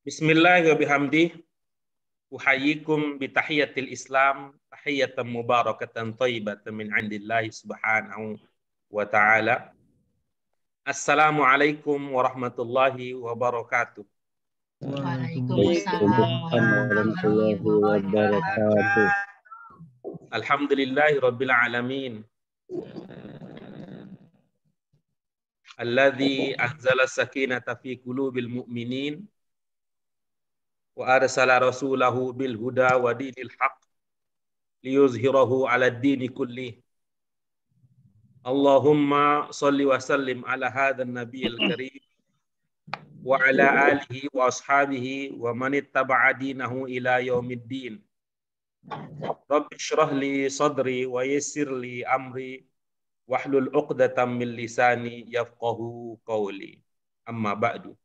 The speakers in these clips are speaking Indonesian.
Bismillah wa bihamdih. Uhayyikum bitahiyatil Islam, tahiyatan mubarakatan thayyibatan min indillahi subhanahu wa ta'ala. Assalamualaikum warahmatullahi wabarakatuh. Waalaikumsalam warahmatullahi wabarakatuh. Alhamdulillahi rabbil alamin. Alladzi anzala sakinata fi qulubil mu'minin wa arsala rasulahu bil huda wa dinil haqq liyuzhirahu 'alad dini kullih. Allahumma salli wa sallim ala hadzal nabiyil karim wa ala alihi wa ashabihi wa man ittaba'a dinahu ila yaumiddin. Rabbi shrah li sadri wa yassir li amri wahlul 'uqdatam min lisani yafqahu qawli. Amma ba'du.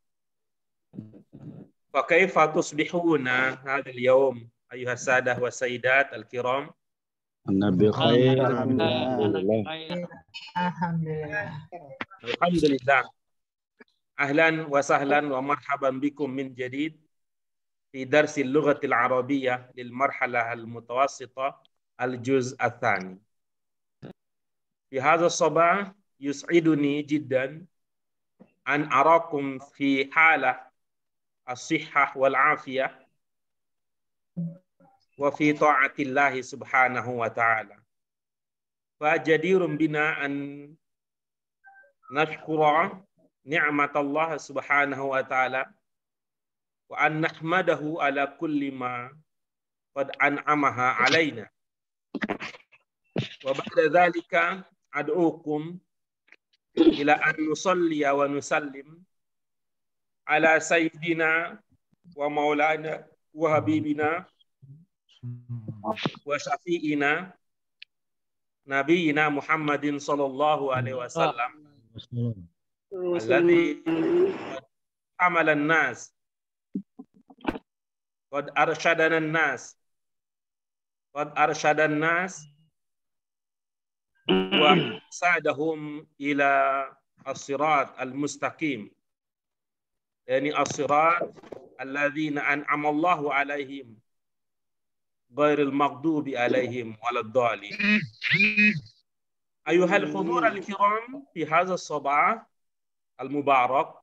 Fa kaifa tusbihuna hadzal yaum ayyuhas sadah wa sayyidat al-kiram? Nabi khair. Alhamdulillah. Ahlan wa sahlan wa marhaban bikum min jadid fi darsil lughatil arabiyyah lil marhalah al mutawassitah al juz' atsani. Fi hadha sabah yus'iduni jiddan an arakum fi halah as-sihhah wal afiyah wa fi ta'atillahi subhanahu wa ta'ala. Fa jadirun bina an nashkura ni'matallah subhanahu wa ta'ala wa an nahmadahu ala kulli ma qad an'amaha alaina. Wa ba'da dhalika ad'ukum ila an nusalliya wa nusallim ala sayyidina wa maulana wa habibina wa syafi'ina nabiyina Muhammadin sallallahu alaihi wasallam alladhi amala an-nas qad arsyadana an-nas wa sadahum ila as-sirat al-mustaqim, yani as-sirat alladzina an'ama Allahu alaihim ghairil maghdubi alaihim waladdallin. Ayuhal hudur al-kiram fi hadha as-sabah al-mubarak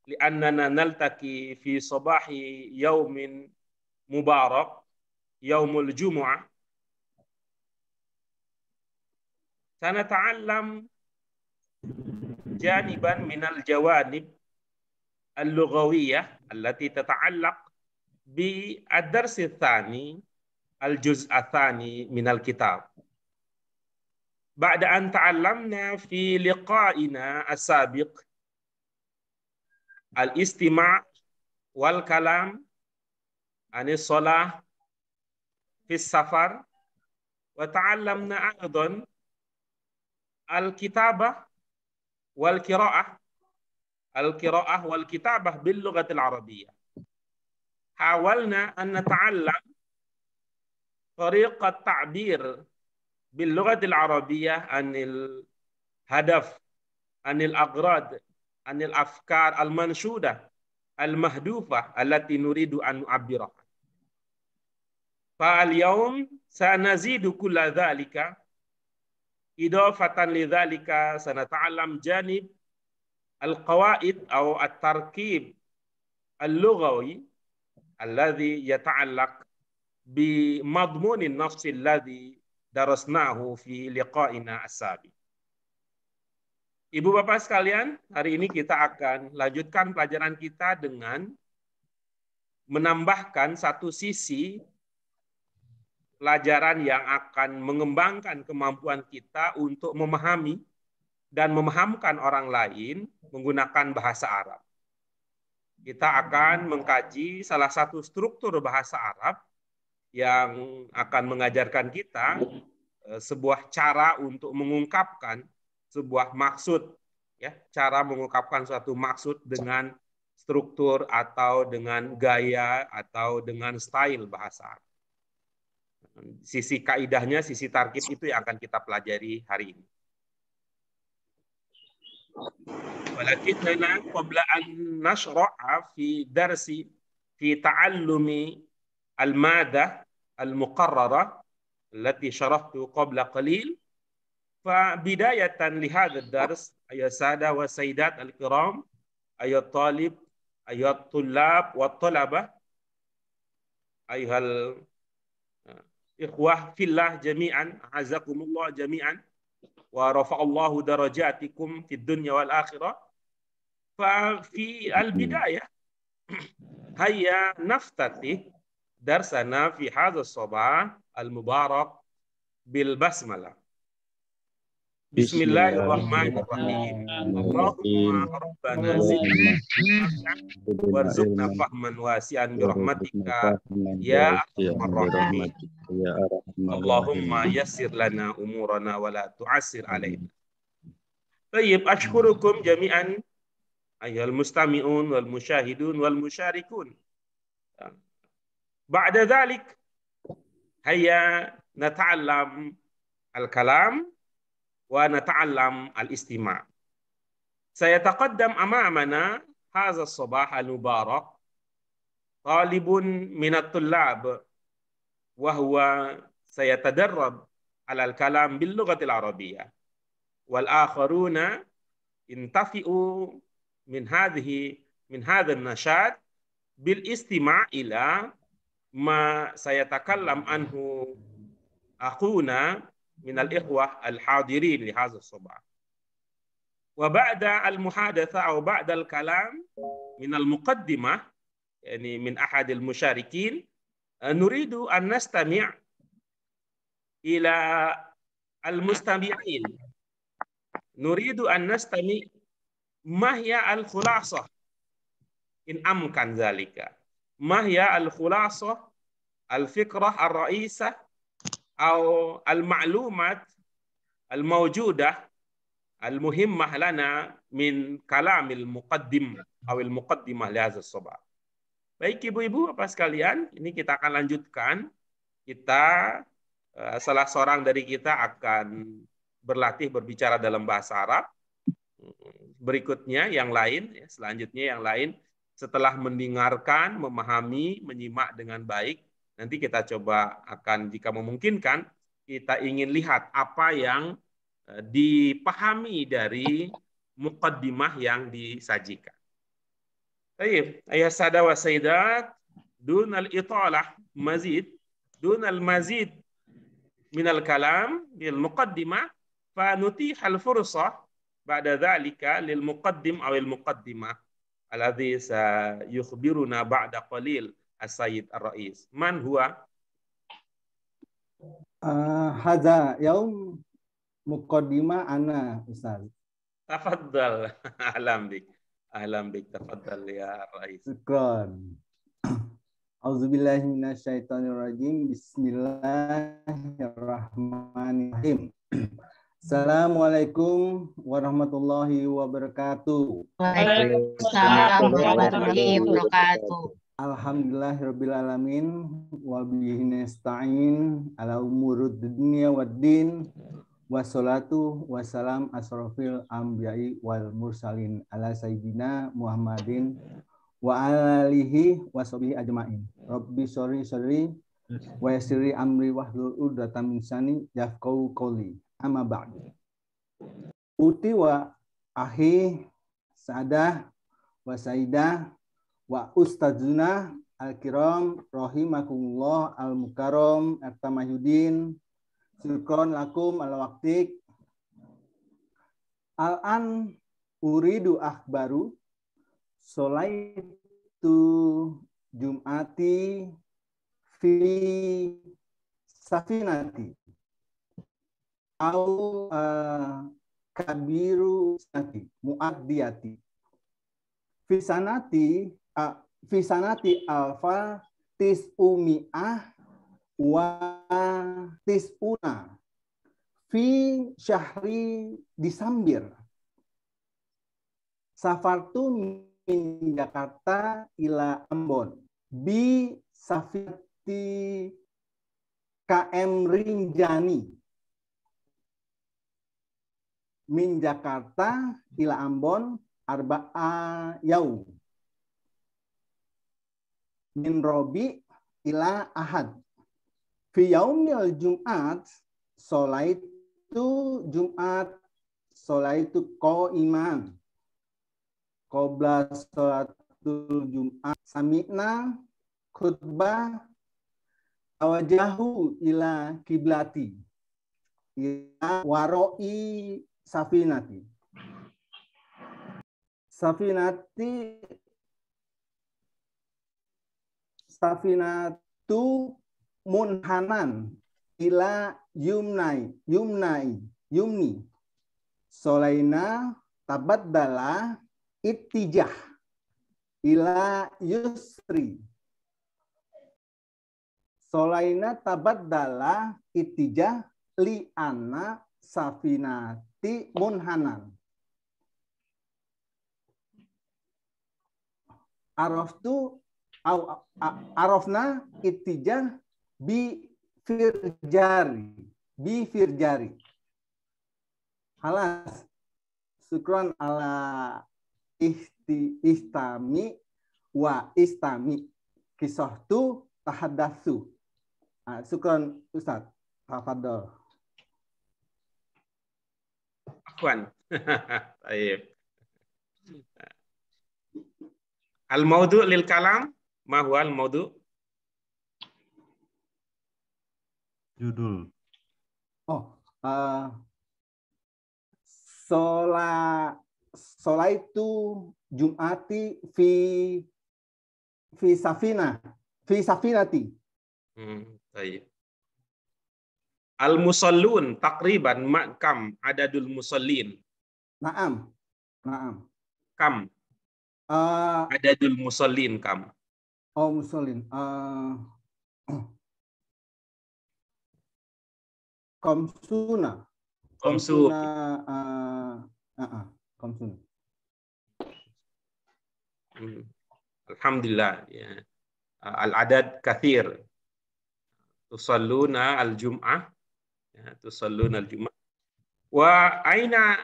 li'annana naltaqi fi sabahi yawmin mubarak yawmul jumu'ah. Sanata'allam janiban minal jawanib al-lughawiyyah allati tata'allaq bi ad-dars ats-tsani al-juz' ats-tsani minal kitab. Ba'da an ta'allamna fi liqa'ina as-sabiq al-istima' wal kalam anis shalah fi safar wa ta'allamna aidan al-kitabah wal qira'ah wal kitabah bil lughatil arabiyyah. Hawalna an nata'allam tariqat ta'bir bil lughatil arabiyyah anil hadaf, anil aghrad, anil afkar al manshudah al mahdufah allati nuridu an nu'abbirah. Fa al yawm sanazidu kulla dhalika idafatan lidzalika sanata'allam janib al-qawaid atau at-tarkib al-lughawi alladhi yata'allaq bi madmunin nafs alladhi darasnahu fi liqa'ina as-sabiq. Ibu bapak sekalian, hari ini kita akan lanjutkan pelajaran kita dengan menambahkan satu sisi pelajaran yang akan mengembangkan kemampuan kita untuk memahami dan memahamkan orang lain menggunakan bahasa Arab. Kita akan mengkaji salah satu struktur bahasa Arab yang akan mengajarkan kita sebuah cara untuk mengungkapkan sebuah maksud, ya, cara mengungkapkan suatu maksud dengan struktur atau dengan gaya atau dengan style bahasa Arab. Sisi kaidahnya, sisi tarkib itu yang akan kita pelajari hari ini. Walakinnana qabla an nashra'a fi darsi في تعلم المادة المقررة التي شرحت قبل قليل. فبداية لهذا الدرس أيها السادة والسيدات الكرام، أيها الطالب، أيها الطلاب والطلبة، أيها الإخوة في الله جميعا، أعزكم الله جميعا ورفع الله درجاتكم في الدنيا والآخرة. ففي البداية هيا نفتتح درسنا في هذا الصباح المبارك بالبسملة. بسم الله الرحمن الرحيم. اللهم ربنا زدنا وارزقنا فهما واسعا برحمتك يا أرحم الراحمين. اللهم يسر لنا أمورنا ولا تعسر علينا. طيب، أشكركم جميعا أيها المستمعون والمشاهدون والمشاركون. بعد ذلك هيا نتعلم الكلام ونتعلم الاستماع. سيتقدم أمامنا هذا الصباح المبارك طالب من الطلاب، وهو سيتدرب على الكلام باللغة العربية، والآخرون ينتفعوا من هذا النشاط بالاستماع إلى ما سيتكلم عنه أخونا من الإخوة الحاضرين لهذا الصباح. وبعد المحادثة أو بعد الكلام من المقدمة، يعني من أحد المشاركين، نريد أن نستمع إلى المستمعين. نريد أن نستمع ما هي الخلاصة إن أمكن ذلك، ما هي الخلاصة، الفكرة الرئيسة أو المعلومات الموجودة المهمة لنا من كلام المقدم أو المقدمة لهذا الصباح. Baik ibu-ibu, Bapak sekalian, ini kita akan lanjutkan. Salah seorang dari kita akan berlatih berbicara dalam bahasa Arab. Berikutnya yang lain, selanjutnya yang lain, setelah mendengarkan, memahami, menyimak dengan baik, nanti kita coba akan, jika memungkinkan, kita ingin lihat apa yang dipahami dari muqaddimah yang disajikan. Baik, ayah sada wa sayyidat, dunal italah mazid, dunal mazid minal kalam bil muqaddimah, fa nutihal fursah ba'da dhalika lil muqaddim awil muqaddimah alladhi sayukhbiruna ba'da qalil as-sayyid ar-rais. Man huwa? Hadza yaum muqaddimah ana Ustaz. Tafaddal. Ahlan bik. Ahlan bik, tafaddal ya Rais. Syukran. Auzubillahi minasyaitonirrajim. Bismillahirrahmanirrahim. Assalamualaikum warahmatullahi wabarakatuh. Waalaikumsalam warahmatullahi wabarakatuh. Alhamdulillahirabbil alamin wa bihi nasta'in ala umurud dunya waddin. Wassalatu wassalam asrofil anbiya'i wal mursalin ala sayyidina Muhammadin wa alihi wa sahbihi ajma'in. Rabbi sholli wa yassiri amri wahlul 'uqdatam min lisani yafqahu qawli. Amma ba'du. Uti wa ahi sa'adah wa sayyidah wa ustadzuna al-kiram rahimakumullah al-mukarram at-tamahyudin. Syukron lakum ala waktik. Al-an uridu akhbaru solaitu jum'ati fi safinati au kabiru sanati muaddiyati fi sanati alfa tis'umi'ah wa tis'una fi syahri disambir safartu min Jakarta ila Ambon bi safati KM Rinjani min Jakarta ila Ambon arba'a yaum. min Robi ila Ahad. Fi yaumil Jum'at solaitu Jum'at solaitu iman. Qabla sholatul Jum'at sami'na khutbah tawajahu ila kiblati ila waroi safinati. Safinatu munhanan ila yumni solaina tabaddala ittijah ila yusri. Solaina tabaddala ittijah li anna safinati munhanan. Arafna ittijah bi firjari. Halas. Syukran ala istami wa istami. Kisah tu tahaddatsu. Syukran Ustaz. Tafadhol. Afwan. Baik. Al-maudu' lil kalam, ma huwa al-maudu'? Judul. Solaitu Jum'ati fi safinati. Baik. Al-musallun takriban kam adadul musallin. Naam. Kam adadul musallin kam. Musallin. Komsuna. Alhamdulillah. Ya. Al-adad kathir. Tusalluna al-jum'ah. Ya, tusalluna al-jum'ah. Wa aina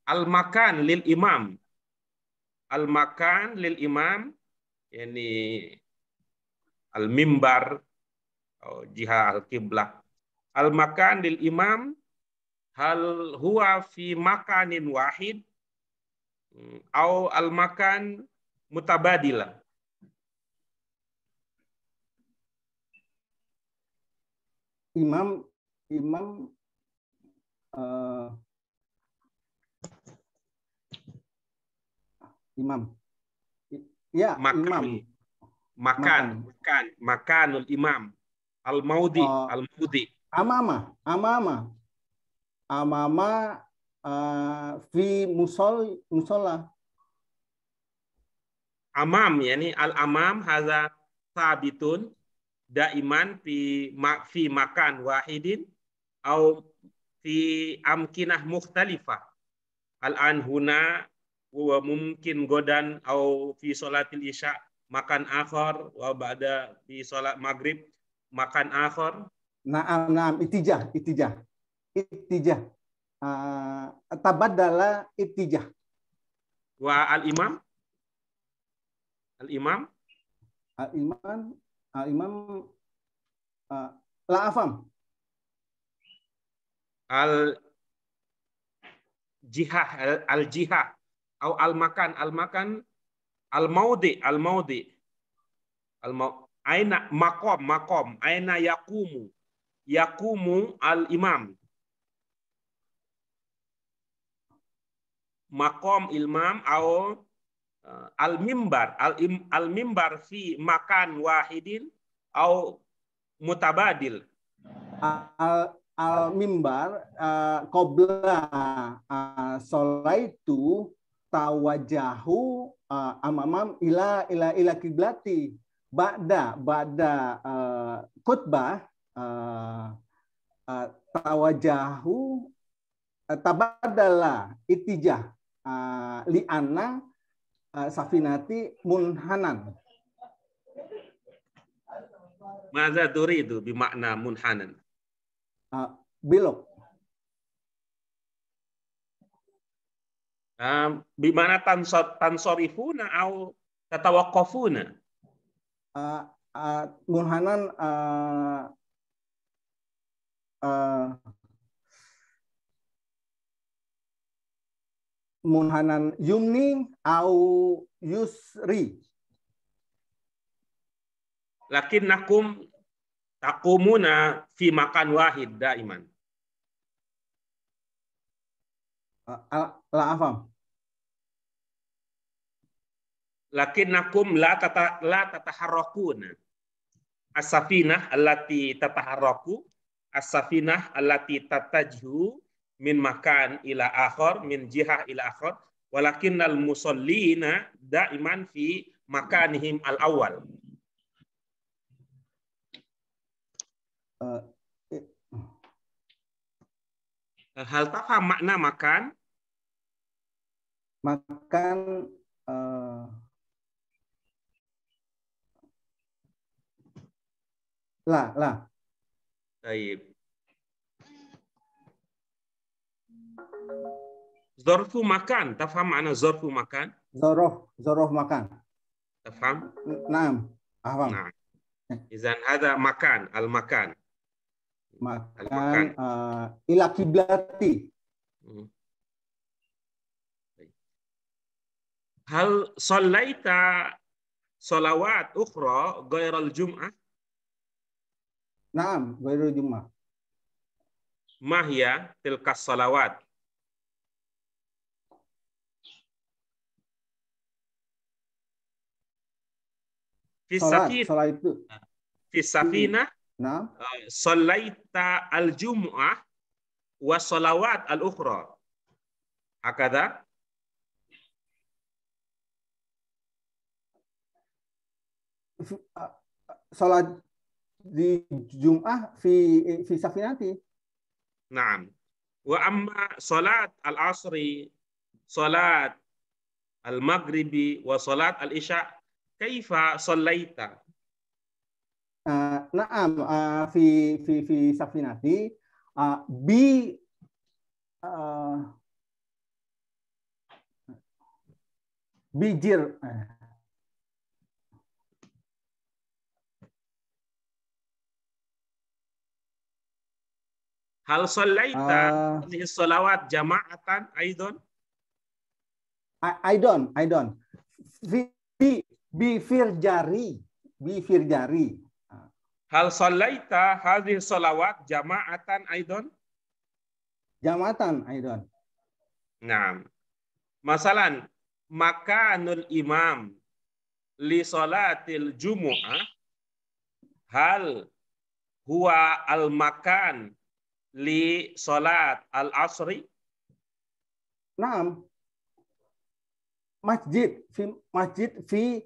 al-makan lil imam. Al-makan lil imam. Yani al-mimbar. Jiha al-qiblah. Al-makan lil imam. Hal huwa fi makanin wahid. Au al-makan mutabadilah. Imam ya makan, imam makanul imam al-maudi amama fi musola amam, yani al-amam hadza sabitun daiman fi makan wahidin au fi amkinah mukhtalifah. Al-an huna wa mungkin godan au fi salatil isya makan akhar wa ba'da fi salat maghrib makan akhar. Naam ittijah tabaddala ittijah. Wa al-imam la afam al-jihah atau al-makan al-maudi aina makom aina yakumu al-imam makom ilmam atau al-mimbar fi makan wahidin au mutabadil. Al-mimbar qabla solaitu tawajahu amamam ila kiblati ba'da khutbah tawajahu tabadala ittijah li'anna safinati munhanan. Maza turidu bimakna munhanan? Belok. Bimana tansorifuna au tatawaqqafuna? Munhanan munhanan yumni au yusri. Lakinnakum taqumuna fi makan wahid daiman. La afam. Lakinnakum la tataharrakuna. As-safinah allati tataharraku, as-safinah allati tatajhu min makan ila akhar, min jihah ila akhar, walakinnal musallina daiman fi makanihim al-awwal. Hal tafham makna makan? Makan la. Baik. Zorfu makan, tafham makna zorfu makan? Zorof makan. Tafham? Naam, afam. Nah. Izan hada makan, al-makan. Makan ila kiblati. Hal sallaita salawat ukhra ghairal jum'ah? Naam, ghairul jum'ah. Mahya tilkas salawat? Salat itu. Fi safinah Nah, sallaita al-jum'ah wa salawat al-ukhra. Hakadha? salat di Jum'ah fi safinati. Naam. Wa amma salat al-asri, salat al-maghribi wa salat al-isya, kaifa sallaita? Naam, fi safinati bijir. Hal sallaita hadhihi salawat jama'atan aidan? I don't. Bi firjari. Hal sallaita hadhihi salawat jama'atan aidan? Jamatan aidan. Naam. Masalan, makanul imam li salatil jumu'ah hal huwa al-makan li salat al-asri? Naam. Masjid fi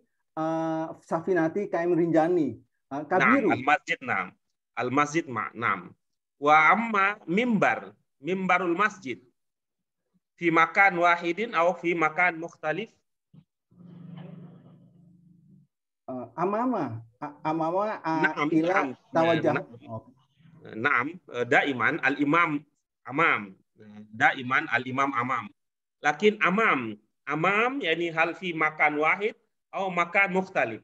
safinati kaim rinjani. Kabiru. Naam, al-masjid naam. Al-masjid naam. Wa amma mimbarul masjid fi makan wahidin atau fi makan mukhtalif? Amama ila tawajjah. Naam, daiman al-imam amam. Daiman al-imam amam. Lakin amam yani hal fi makan wahid atau makan mukhtalif?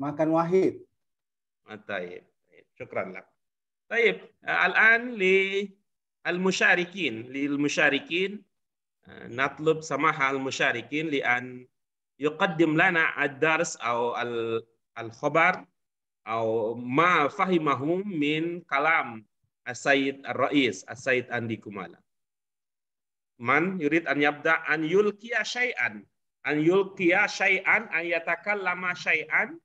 Makan wahid. Tayyib. Syukran lak. Tayyib. Al-an lilmusyarikin natlub samaha al-musyarikin li an yuqaddim lana ad-dars atau al-khabar atau ma fahimahum min kalam as-sayyid ar-rais as-sayyid Andi Kumala. Man yurid an yabda an yulqiya syai'an an yatakallama syai'an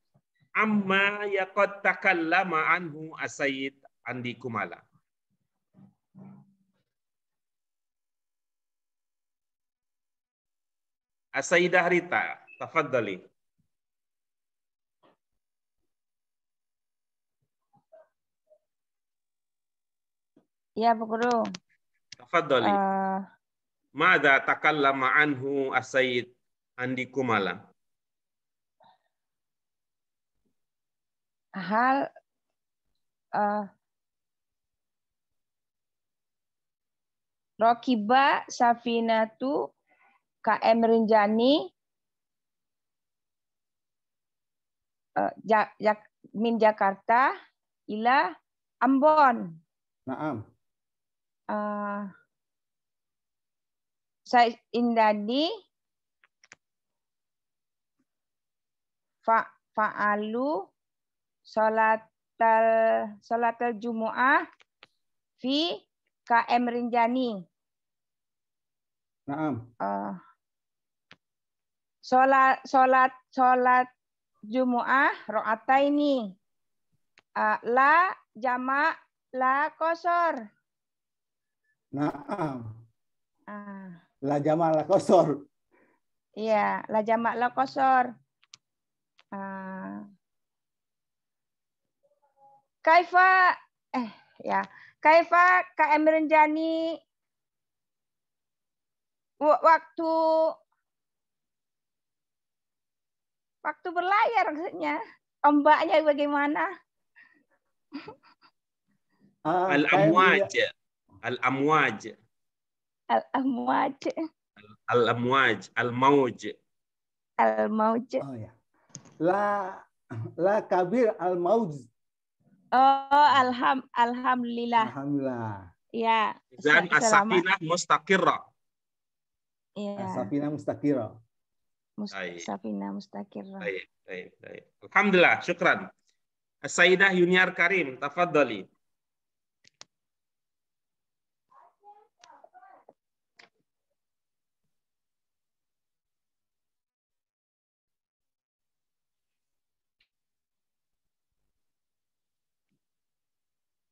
amma yaqad takallama anhu as-sayyid Andi Kumala. As-sayyidah Rita, tafaddali. Ya, Pak Guru. Tafaddali. Mada takallama anhu as-sayyid Andi Kumala? Hal Rokiba Safinatu KM Rinjani min Jakarta ila Ambon. Naam. Saya indani fa'alu salatal Jumu'ah fi KM Rinjani. Naam. Salat Jumu'ah ro'ataini. La jama' la kosor. Naam. La jama' la kosor. Iya, la jama' la kosor. Kaifa KM Rinjani waktu berlayar maksudnya. Ombaknya bagaimana? Al-amwaj. Al-amwaj. Al-amwaj. Al-amwaj. Al-mauj. Al-mauj. Oh ya. La kabir al-mauj. Oh, alhamdulillah. Alhamdulillah. Ya. Dan as-safinah mustaqirrah. Ya. As-safinah mustaqirrah. Safinah mustaqirrah. Baik. Alhamdulillah, syukran. As-Sayyidah Yuniar Karim, tafadhali.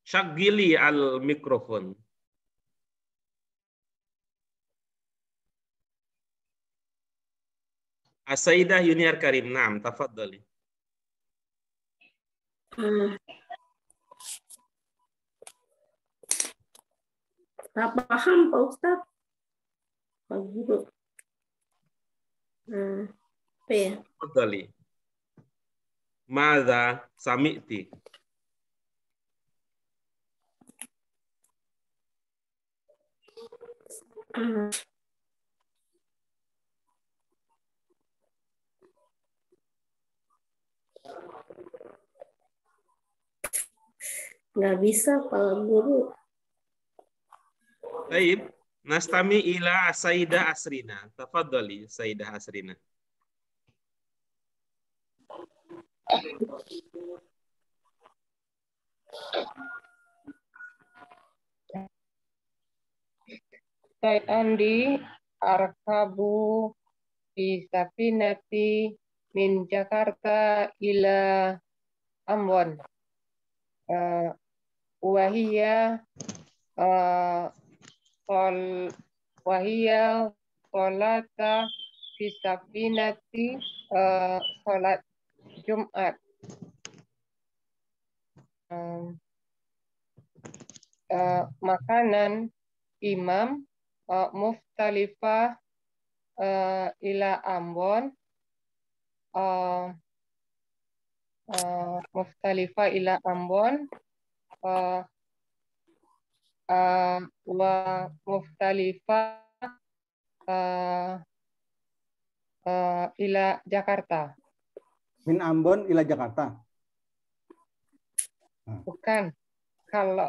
Syagili al-mikrofon. As-Sayyidah Yuniar Karim, naam, tafadhali. Tak paham Pak Ustaz. Pak Guru. Apa ya? Tafadhali. Madza sami'ti? Nggak bisa Pak Guru. Baik, nastami ila Sayyidah Asrina. Tafadhali, Sayyidah Asrina. Andi arkabu fi safinati min Jakarta ila Ambon. Wahia solata fi safinati salat Jumat. Makanan imam muftalifah ila Ambon. Muftalifah ila Ambon. Wa muftalifah ila Jakarta. Min Ambon ila Jakarta. Bukan. Kalau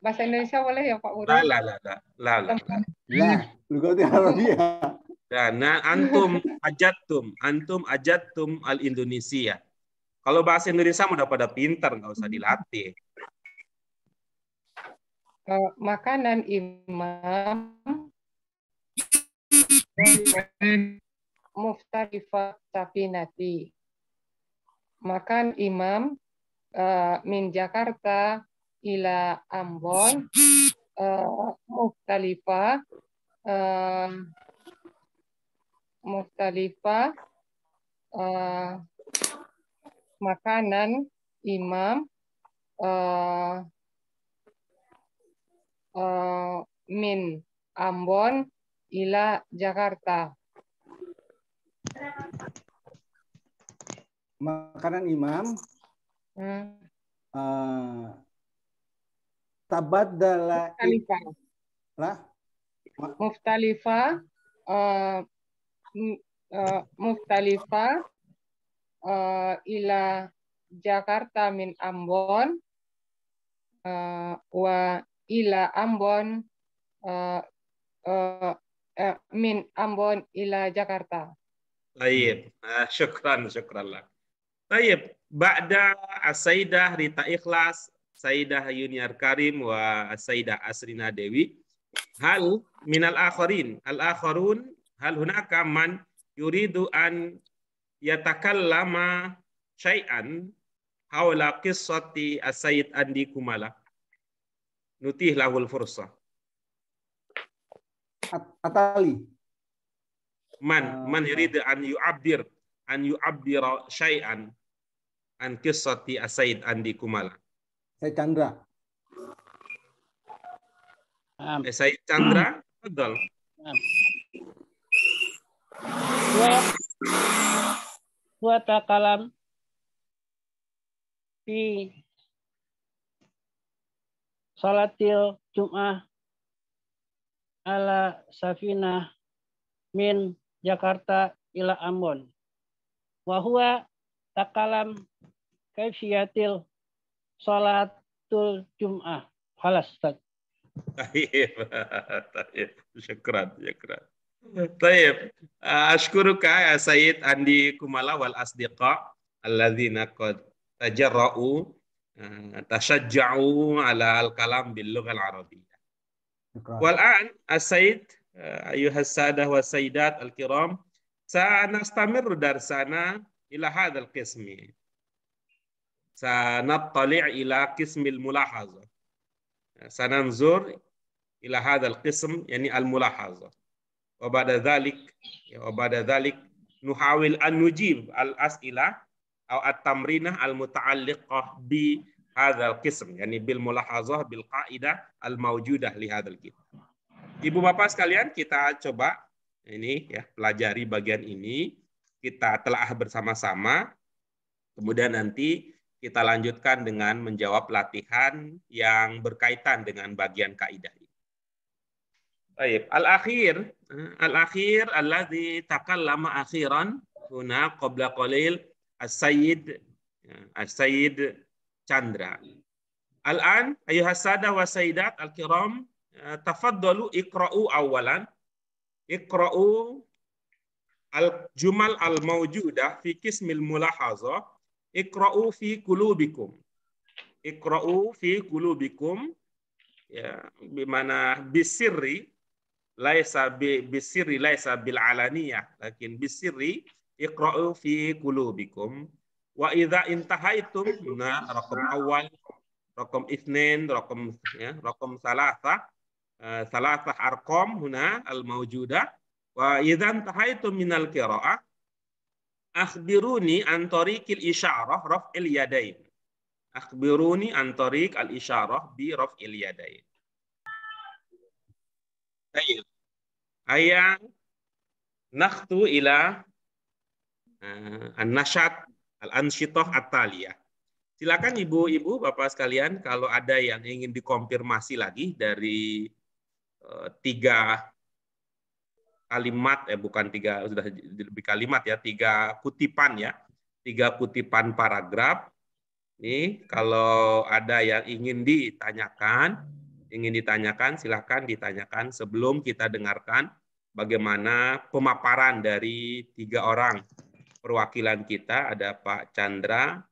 bahasa Indonesia boleh ya Pak Guru? La. Lugatul Arabiyah. Nah, antum ajattum al-Indonesia. Kalau bahasa Indonesia udah pada pintar, nggak usah dilatih. Makanan imam muftarifah safinati. Makan imam min Jakarta ila Ambon muftalifah makanan imam min Ambon ila Jakarta. Makanan imam tabaddala Muftalifah ila Jakarta min Ambon wa ila Ambon min Ambon ila Jakarta. Baik, syukran lah. Baik, ba'da as-Sayyidah Rita Ikhlas, Sayyidah Yuniar Karim wa as-Sayyidah Asrina Dewi. Hal minal akharin, al-akharun hal hunaka man yuridu an yatakallama syai'an hawla qissati as-Sayyid Andi Kumala. Nutih lahul fursah. Atali. Man yuridu an yu'abbira syai'an an qissati as-Sayyid Andi Kumala. Saya Chandra. Sayyid Chandra, betul. Wa takalam fi salatil Jum'ah ala Safinah min Jakarta ila Ambon. Wa huwa takalam kaifiyatil salatul Jum'ah. Halas, Ustaz. Taib. Syukran. Taib. Ashkuruka ya Sayyid Andi Kumala wal asdiqa alladzina qad tajarra'u tashajja'u ala al-kalam bil lughah al-arabiyyah. Wal an as-Sayyid ayuha as-sadah wa sayyidat al-kiram sanastamir darsana ila hadzal qismi. Sanattali' ila qismil mulahazah. Sananzur ila hadzal qism yani al-mulahazah. Wa ba'da dhalik nuhawil an nujib al-as'ilah atau at-tamrinah al-muta'alliqah bi hadzal qism yani bil mulahazah bil qaidah al-mawjudah li hadzal kitab. Ibu Bapak sekalian, kita coba ini ya pelajari bagian ini, kita telaah bersama-sama. Kemudian nanti kita lanjutkan dengan menjawab latihan yang berkaitan dengan bagian kaidah ini. Baik, al-akhir alladzi takallama akhiran huna qabla qalil as-Sayyid Chandra. Al-an ayuhas sadah wa sayyidat al-kiram tafaddalu iqra'u awalan. Iqra'u al-jumal al-mawjudah fi qismil mulahazah. Iqra'u fi qulubikum. Iqra'u fi qulubikum ya bimana bisirri laisa bisirri laisa bil alaniyah lakin bisirri iqra'u fi qulubikum wa idza intahaitum na raqam awal raqam itsnain raqam salasa salasa arqam huna al mawjudah wa idza intahaitum minal qira'ah akhbiruni an tariqil isyarah raf'il yadain. Akhbiruni an tariq al isyarah bi raf'il yadain. Baik. Aya nakhtu ila an-nashat al-ansyitah at-taliyah. Silakan ibu-ibu, bapak sekalian, kalau ada yang ingin dikonfirmasi lagi dari tiga kalimat, bukan tiga, sudah lebih kalimat ya, tiga kutipan ya, tiga kutipan paragraf. Ini kalau ada yang ingin ditanyakan, silahkan ditanyakan sebelum kita dengarkan bagaimana pemaparan dari tiga orang perwakilan kita. Ada Pak Chandra,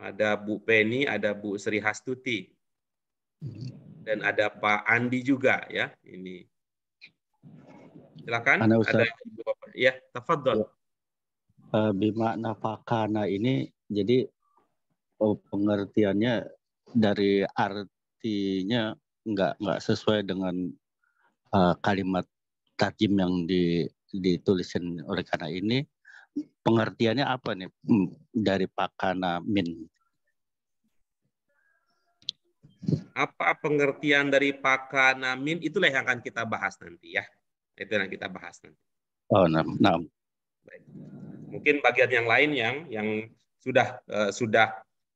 ada Bu Penny, ada Bu Sri Hastuti, dan ada Pak Andi juga ya. Ini silakan. Ada Ibu Bapak. Ya, tafadhol. Bimakna fakana ini jadi pengertiannya dari artinya nggak sesuai dengan kalimat tarjim yang dituliskan oleh karena ini. Pengertiannya apa nih dari pakana min? Apa pengertian dari pakana min? Itulah yang akan kita bahas nanti ya. Itu yang kita bahas nanti. Oh, nah. Baik. Mungkin bagian yang lain yang sudah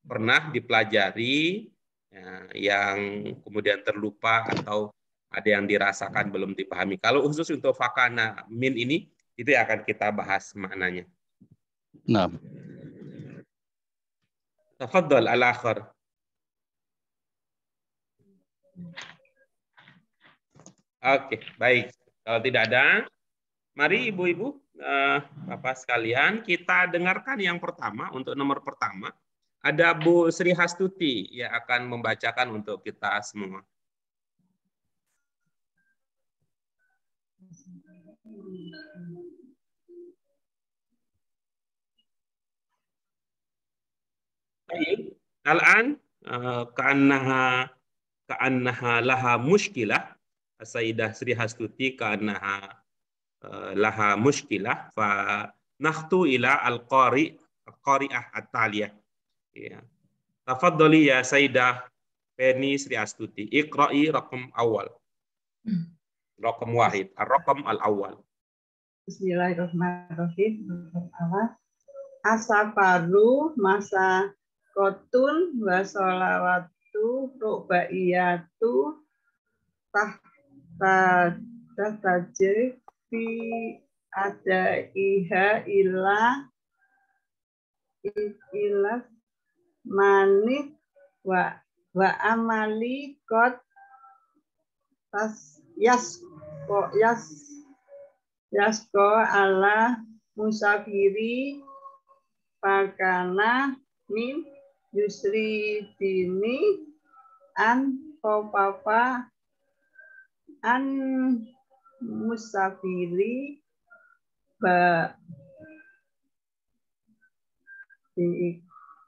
pernah dipelajari, ya, yang kemudian terlupa atau ada yang dirasakan belum dipahami. Kalau khusus untuk fakana min ini, itu yang akan kita bahas maknanya. Nah. Tafadhal al-akhar. Oke, baik. Kalau tidak ada, mari ibu-ibu, Bapak sekalian, kita dengarkan yang pertama untuk nomor pertama. Ada Bu Sri Hastuti yang akan membacakan untuk kita semua. Baik. Al-an ka'annaha laha mushkilah. Sayyidah Sri Hastuti ka'annaha laha mushkilah fa nakhtu ila al-qari'ah at-taliyah. Ya. Tafadhali ya Sayyidah Penny Sri Astuti. Iqra'i raqam awal. Raqam wahid. Ar-raqam al-awwal. Bismillahirrahmanirrahim. Asafaru masa kotun wa sholawatu rubaiyatu tahtaje fi ada iha ila manik wa amali kot tas yasko ala musafiri pakana min yusri dini an kopapa an musafiri ba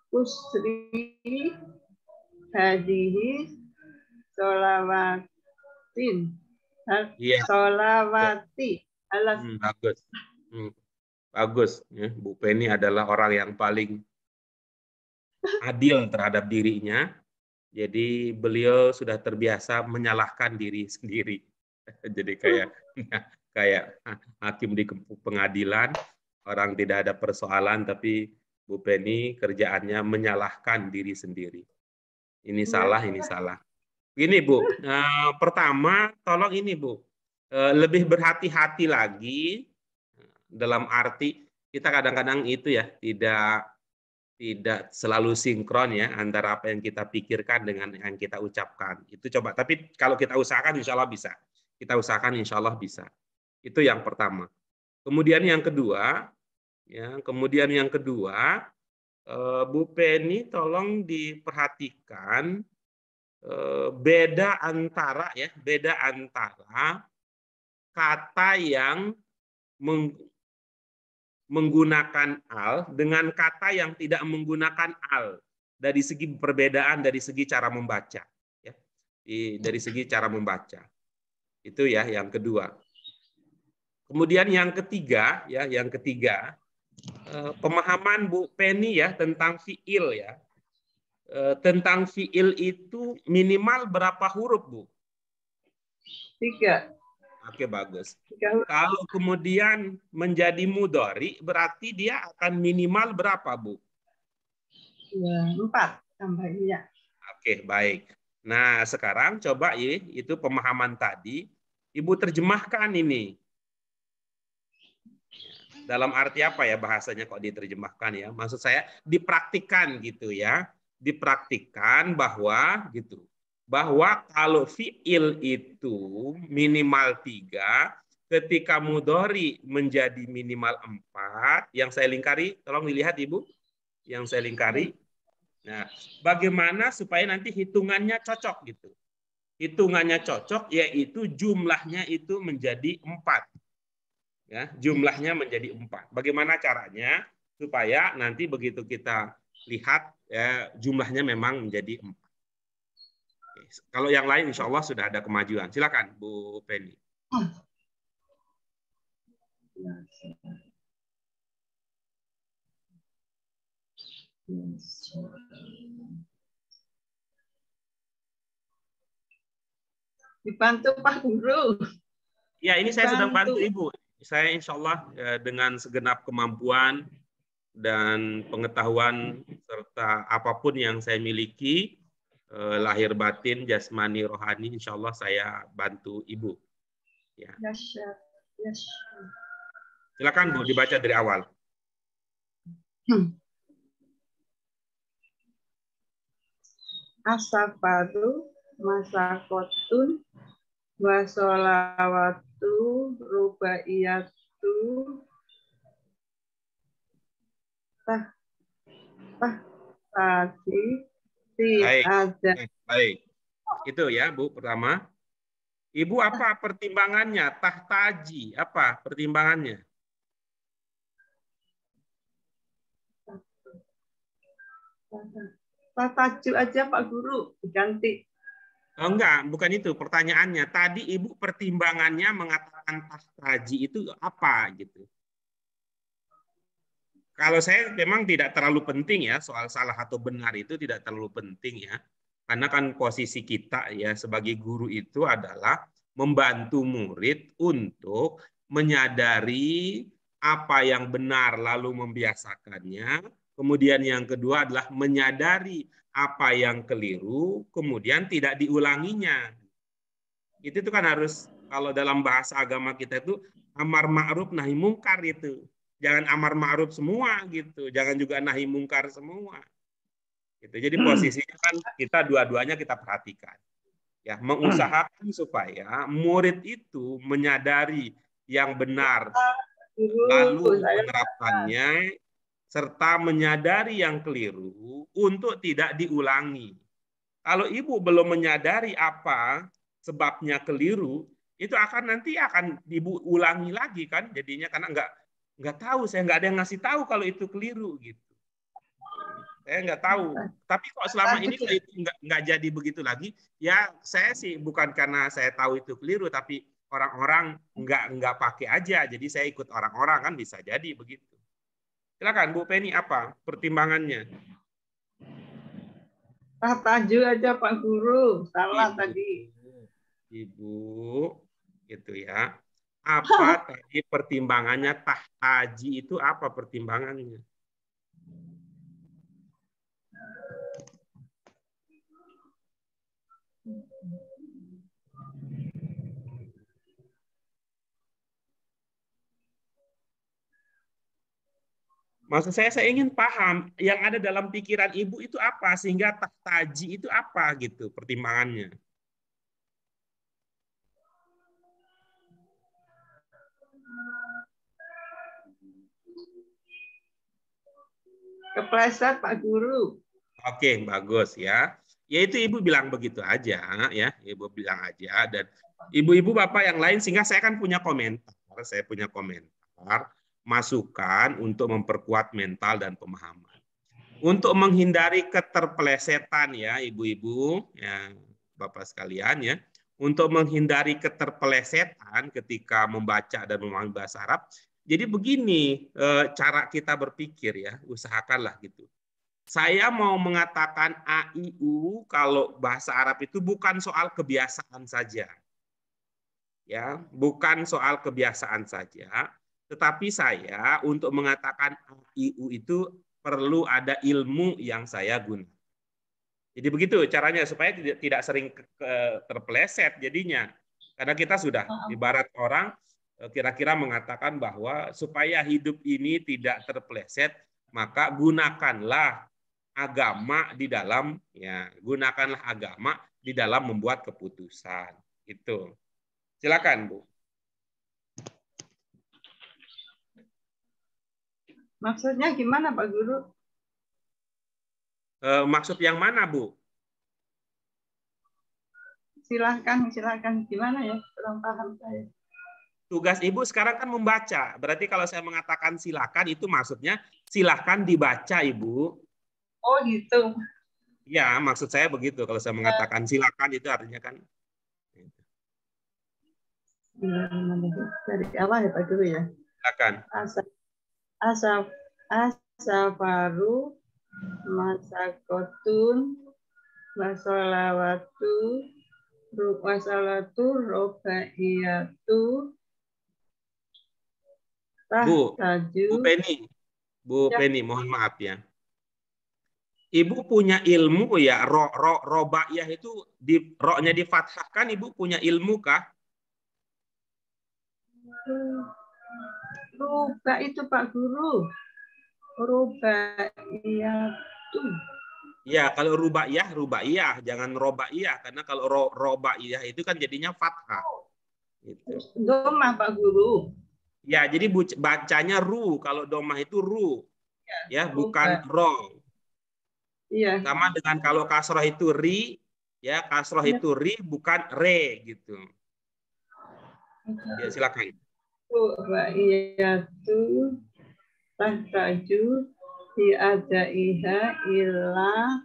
usri hadihi sholawatin sholawati bagus. Bagus ya. Bu Penny adalah orang yang paling adil terhadap dirinya. Jadi beliau sudah terbiasa menyalahkan diri sendiri. Jadi kayak hakim di pengadilan, orang tidak ada persoalan tapi Bu Penny kerjaannya menyalahkan diri sendiri. Ini salah, ini salah. Ini Bu, pertama tolong ini Bu, lebih berhati-hati lagi dalam arti kita kadang-kadang itu ya tidak selalu sinkron ya antara apa yang kita pikirkan dengan yang kita ucapkan. Itu coba, tapi kalau kita usahakan insya Allah bisa. Kita usahakan insya Allah bisa. Itu yang pertama. Kemudian yang kedua, Bu Penny tolong diperhatikan beda antara kata yang menggunakan al dengan kata yang tidak menggunakan al dari segi perbedaan, dari segi cara membaca ya. Dari segi cara membaca. Itu ya yang kedua. Kemudian yang ketiga pemahaman Bu Penny ya tentang fiil ya. Tentang fiil itu minimal berapa huruf, Bu? 3. Oke, bagus. Kalau kemudian menjadi mudhari, berarti dia akan minimal berapa, Bu? 4 tambah iya. Oke, baik. Nah, sekarang coba ya, itu pemahaman tadi. Ibu terjemahkan ini. Dalam arti apa ya bahasanya kok diterjemahkan ya? Maksud saya dipraktikkan gitu ya. Dipraktikkan bahwa kalau fiil itu minimal 3, ketika mudhari menjadi minimal 4. Yang saya lingkari, tolong dilihat Ibu. Yang saya lingkari. Nah, bagaimana supaya nanti hitungannya cocok gitu. Hitungannya cocok yaitu jumlahnya itu menjadi 4. Ya, jumlahnya menjadi 4. Bagaimana caranya supaya nanti begitu kita lihat ya, jumlahnya memang menjadi 4. Oke. Kalau yang lain insya Allah sudah ada kemajuan. Silakan Bu Penny. Dibantu Pak Guru. Ya, ini saya sedang bantu Ibu. Saya insya Allah dengan segenap kemampuan dan pengetahuan serta apapun yang saya miliki, lahir batin, jasmani, rohani, insya Allah saya bantu Ibu. Ya. Silakan Bu, dibaca dari awal. asafaru masakotun wasolawatu rubaiyatu tadi si Baik. ada. Baik. Itu ya, Bu, pertama. Ibu apa pertimbangannya? Tahtaji, apa pertimbangannya? Tataju aja Pak Guru, diganti. Oh, enggak, bukan itu pertanyaannya. Tadi Ibu pertimbangannya mengatakan tahtaji itu apa gitu. Kalau saya memang tidak terlalu penting ya, soal salah atau benar itu tidak terlalu penting ya. Karena kan posisi kita ya sebagai guru itu adalah membantu murid untuk menyadari apa yang benar lalu membiasakannya. Kemudian yang kedua adalah menyadari apa yang keliru, kemudian tidak diulanginya. Itu tuh kan harus, kalau dalam bahasa agama kita itu amar ma'ruf nahi mungkar itu. Jangan amar ma'ruf semua gitu, jangan juga nahi mungkar semua. Gitu. Jadi posisinya kan kita dua-duanya kita perhatikan. Ya, mengusahakan supaya murid itu menyadari yang benar lalu menerapkannya, serta menyadari yang keliru untuk tidak diulangi. Kalau Ibu belum menyadari apa sebabnya keliru, itu nanti akan Ibu ulangi lagi kan, jadinya karena nggak tahu, saya nggak ada yang ngasih tahu kalau itu keliru gitu. Saya nggak tahu. Tapi kok selama ini itu nggak jadi begitu lagi, ya saya sih bukan karena saya tahu itu keliru, tapi orang-orang nggak pakai aja, jadi saya ikut orang-orang kan bisa jadi begitu. Silakan Bu Penny, apa pertimbangannya? Tataju aja Pak Guru, salah tadi. Ibu, gitu ya. Apa tadi pertimbangannya tahtaji itu apa pertimbangannya? Maksud saya ingin paham yang ada dalam pikiran Ibu itu apa, sehingga tahtaji itu apa gitu pertimbangannya. Kepleset Pak Guru. Oke, bagus ya. Ya itu Ibu bilang begitu aja ya, Ibu bilang aja, dan ibu-ibu Bapak yang lain, sehingga saya kan punya komentar, masukan untuk memperkuat mental dan pemahaman. Untuk menghindari keterpelesetan ya ibu-ibu, ya Bapak sekalian ya, untuk menghindari keterpelesetan ketika membaca dan memahami bahasa Arab. Jadi begini cara kita berpikir ya, usahakanlah gitu. Saya mau mengatakan A, I, U kalau bahasa Arab itu bukan soal kebiasaan saja. Ya, bukan soal kebiasaan saja, tetapi saya untuk mengatakan A, I, U itu perlu ada ilmu yang saya gunakan. Jadi begitu caranya supaya tidak sering terpeleset jadinya. Karena kita sudah ibarat orang kira-kira mengatakan bahwa supaya hidup ini tidak terpeleset, maka gunakanlah agama di dalam membuat keputusan. Itu. Silakan, Bu. Maksudnya gimana Pak Guru? Maksud yang mana, Bu? Silahkan gimana ya? Kurang paham saya. Tugas Ibu sekarang kan membaca. Berarti kalau saya mengatakan silakan itu maksudnya silahkan dibaca, Ibu. Oh gitu. Ya, maksud saya begitu. Kalau saya mengatakan silakan itu artinya kan. Dari awal ya Pak Guru ya. Silakan. Asafaru masakotun wasalatu robaiyatu Bu Penny, mohon maaf ya. Ibu punya ilmu ya, robaiyah itu ro-nya difathahkan, Ibu punya ilmu kah? Roba itu Pak Guru. Robaiyatu. Ya, kalau rubaiyah, jangan robaiyah, karena kalau robaiyah itu kan jadinya fathah. Gitu. Domah Pak Guru. Ya, jadi bacanya ru, kalau domah itu ru, ya bukan ro. Iya. Sama dengan kalau kasroh itu ri, ya kasroh itu ri bukan re gitu. Ya silakan. Raiyatu tahtaju diadaiha ila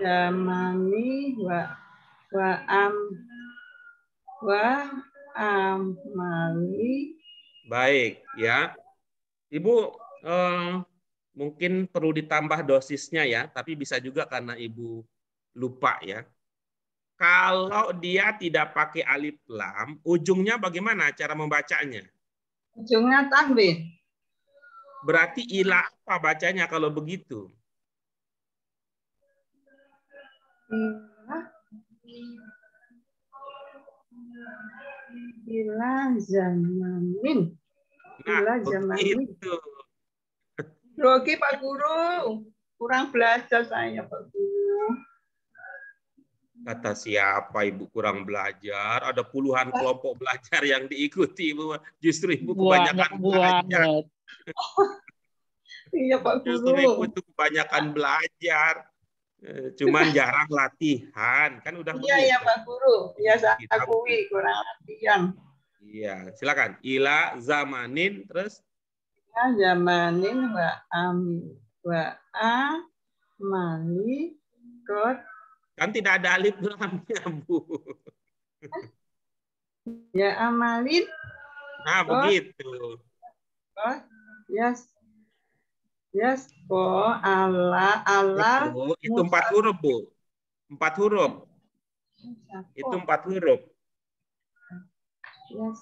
zamani wa amali. Baik, ya. Ibu mungkin perlu ditambah dosisnya ya, tapi bisa juga karena Ibu lupa ya. Kalau dia tidak pakai alif lam, ujungnya bagaimana cara membacanya? Ujungnya tanwin. Berarti ila apa bacanya kalau begitu? Ila zamanin. Ila zamanin. Grogi Pak Guru. Kurang belajar saya Pak Guru. Kata siapa Ibu kurang belajar? Ada puluhan kelompok belajar yang diikuti Ibu. Justru Ibu kebanyakan belajar. Iya Pak Guru. Justru Ibu itu kebanyakan belajar. Cuman jarang latihan. Kan udah begitu. Iya Pak Guru. Ya saya akui kurang latihan. Iya, silakan. Ila zamanin terus zamanin wa amali kot. Kan tidak ada alif lamnya, Bu. Ya amalin. Nah, begitu. Yes, po Allah itu 4 huruf, Bu. 4 huruf. Itu 4 huruf. Yes.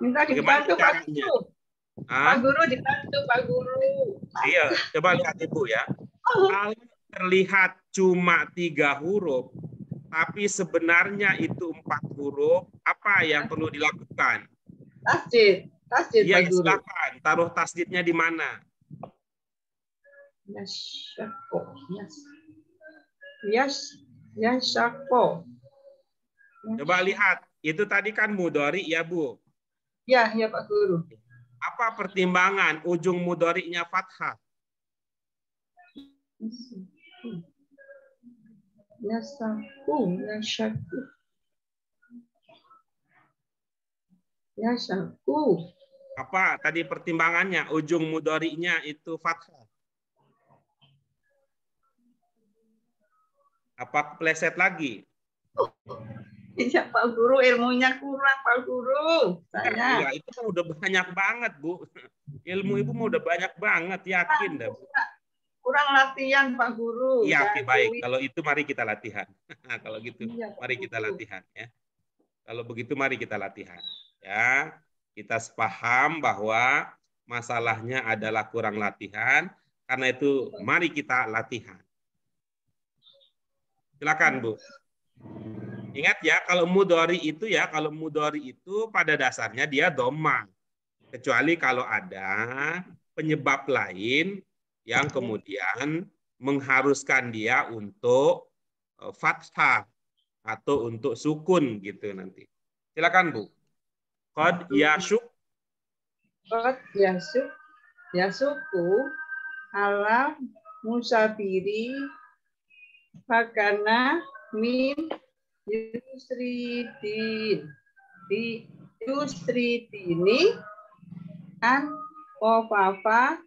Minta dibantu Pak Guru. Pak Guru dibantu Pak Guru. Iya, coba lihat Ibu ya. Kalau terlihat cuma 3 huruf, tapi sebenarnya itu 4 huruf, apa yang perlu dilakukan? Tasdid. Tasdid ya, Pak Guru. silakan. Taruh tasdidnya di mana? Yashako. Coba lihat. Itu tadi kan mudhari ya, Bu? Ya, ya Pak Guru. Apa pertimbangan ujung mudhari'nya fathah? Yasaku. Apa tadi pertimbangannya? Ujung mudhari'nya itu fathah. Apa kepleset lagi? Iya Pak Guru, ilmunya kurang Pak Guru. Saya. Enggak, itu udah banyak banget, Bu. Ilmu Ibu mau udah banyak banget, yakin dah, Bu. Kurang latihan Pak Guru. Iya, oke, baik. Kalau itu mari kita latihan. Kalau gitu, iya, mari kita latihan ya. Kalau begitu mari kita latihan. Ya, kita sepaham bahwa masalahnya adalah kurang latihan. Karena itu mari kita latihan. Silakan, Bu. Ingat ya, kalau mudhari itu pada dasarnya dia dhamma. Kecuali kalau ada penyebab lain yang kemudian mengharuskan dia untuk fathah atau untuk sukun gitu nanti. Silakan, Bu. Qad yasuk. Qad yasuk. Yasuku ala musafiri fakana min yusridini an kofafa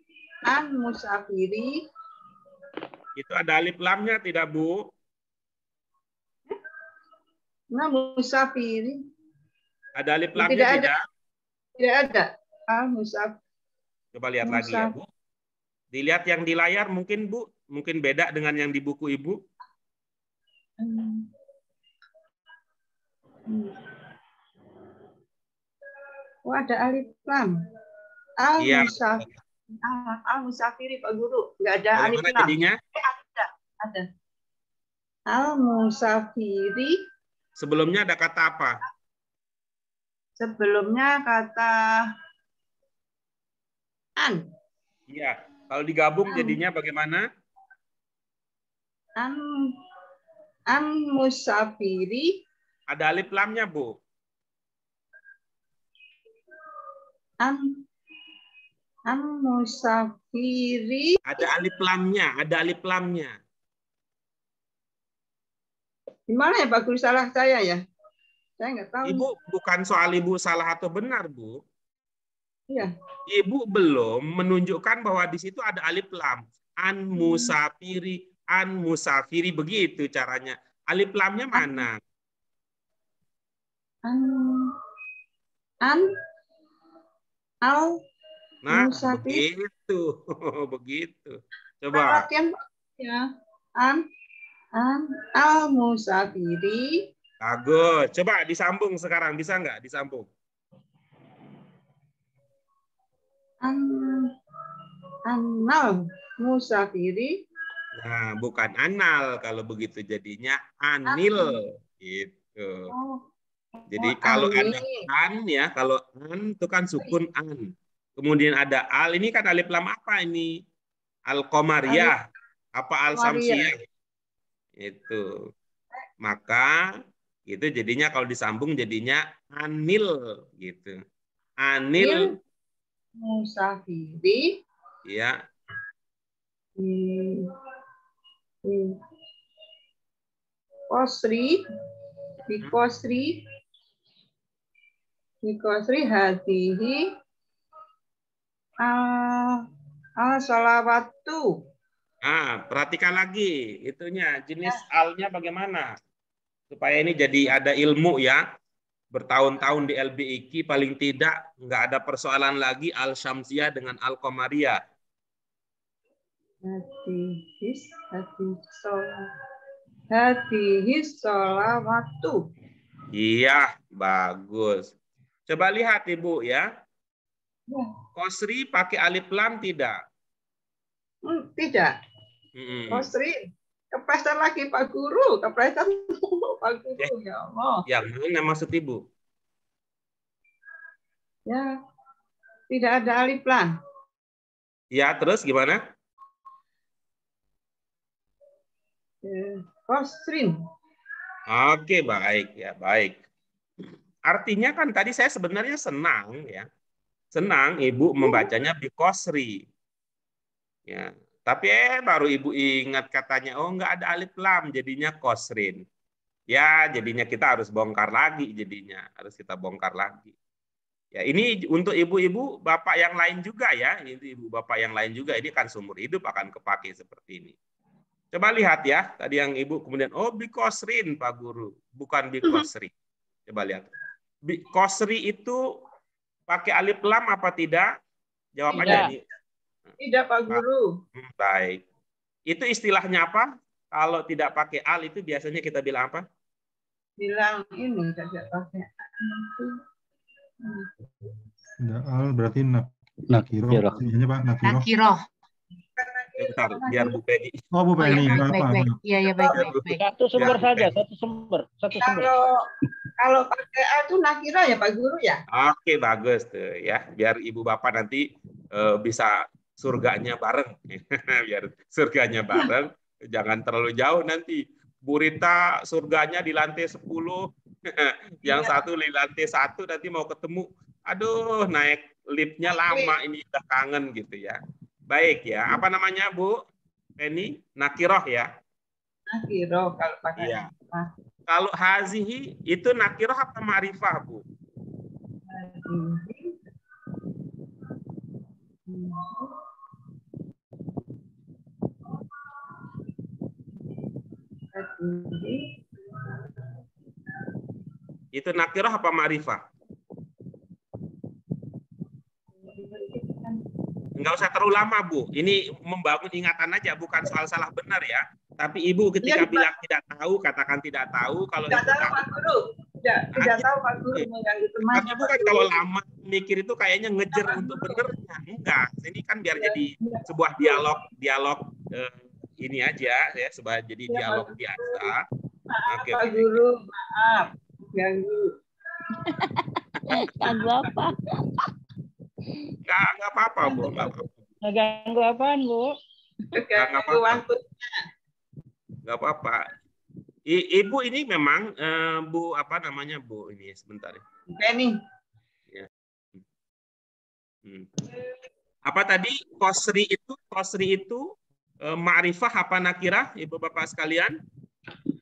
an musafiri. Itu ada alif lamnya tidak, Bu? Nah, musafiri. Ada alif lamnya tidak? Tidak ada. Al musaf. Coba lihat lagi ya, Bu. Dilihat yang di layar mungkin, Bu, mungkin beda dengan yang di buku Ibu. Oh, ada alif lam. Al-musafiri Pak Guru. Enggak ada alif lam. Jadinya? Ada. Al-musafiri. Sebelumnya ada kata apa? Sebelumnya kata an. Iya. Kalau digabung jadinya bagaimana? An musafiri. Ada alif lamnya, Bu. An musafiri. Ada alif lamnya, ada alif lamnya. Gimana ya Pak Guru, salah saya ya? Saya nggak tahu. Ibu, bukan soal Ibu salah atau benar, Bu. Iya. Ibu belum menunjukkan bahwa di situ ada alif lam. An musafiri, begitu caranya. Alif lamnya mana? Al Nah, musafiri. begitu. Begitu. Coba. Ya. Al musafiri. Bagus. Coba disambung sekarang. Bisa nggak disambung? Anal musafiri. Nah, bukan anal. Kalau begitu jadinya anil. Gitu. Jadi kalau ada an ya, kalau an itu kan sukun an. Kemudian ada al, ini kan alif lam apa ini? Al-Qamariyah. Apa al-Samsiyah? Itu. Maka itu jadinya kalau disambung jadinya anil gitu. Anil musafiri. Ya. Kosri. Bikosri hadihi al-salawatu. Perhatikan lagi itunya, jenis alnya bagaimana supaya ini jadi ada ilmu ya. Bertahun-tahun di LBIQ paling tidak nggak ada persoalan lagi al-Syamsiyah dengan al-Qamariyah. Hadihis sholawatu. Iya, bagus. Coba lihat Ibu ya. Kosri pakai alif lam tidak? Tidak. Kosri. Kepleset lagi Pak Guru. Kepleset Pak Guru. Ya Allah. Yang mana maksud Ibu? Ya. Tidak ada alif lam. Ya, terus gimana? Kosrin. Oke, baik ya, baik. Artinya kan tadi saya sebenarnya senang ya. Senang Ibu membacanya bikosri. Ya, tapi baru Ibu ingat katanya oh enggak ada alif lam jadinya kosrin. Ya, jadinya kita harus bongkar lagi jadinya, harus kita bongkar lagi. Ya, ini untuk ibu-ibu, bapak yang lain juga ya, ini ibu bapak yang lain juga ini kan seumur hidup akan kepake seperti ini. Coba lihat ya, tadi yang Ibu kemudian oh bikosrin Pak Guru, bukan bikosri. Coba lihat. Bikosri itu pakai alif lam apa tidak? Jawabannya ini. Tidak Pak Guru. Baik. Itu istilahnya apa? Kalau tidak pakai al itu biasanya kita bilang apa? Bilang ini tidak pakai Tidak al berarti nakiro. Ini Pak nakiro. Bentar, biar Bu Penny. Oh Bu Penny, baik. Iya baik. Satu sumber saja, satu sumber. Kalau pakai A itu nakira ya Pak Guru ya? Oke, bagus tuh ya. Biar Ibu Bapak nanti bisa surganya bareng. Biar surganya bareng, jangan terlalu jauh nanti. Bu Rita surganya di lantai 10, yang satu di lantai 1 nanti mau ketemu. Aduh, naik liftnya lama ini udah kangen gitu ya. Baik ya, apa namanya Bu Penny? Nakiroh ya? Nakiroh kalau pakai. Iya. Kalau hazihi itu nakiroh apa ma'rifah Bu? Itu nakiroh apa ma'rifah? Enggak usah terlalu lama, Bu. Ini membangun ingatan aja, bukan soal salah benar ya. Tapi Ibu ketika bilang tidak tahu, katakan tidak tahu. Kalau tidak tahu, Pak Guru. Tidak tahu, Pak Guru. Mengganggu teman. Tapi bukan kalau lama mikir itu kayaknya ngejar untuk benernya. Enggak. Ini kan biar jadi sebuah dialog ini aja ya, sebuah jadi dialog biasa. Oke. Pak Guru, maaf. Ganggu. Ganggu apa? Enggak apa-apa, Bu. Enggak apa-apa. Ganggu apaan, Bu? Ganggu waktunya. nggak apa-apa. Ibu ini memang Bu apa namanya Bu ini sebentar ya. Penny. Ya. Apa tadi kosri itu ma'rifah apa nakirah Ibu Bapak sekalian?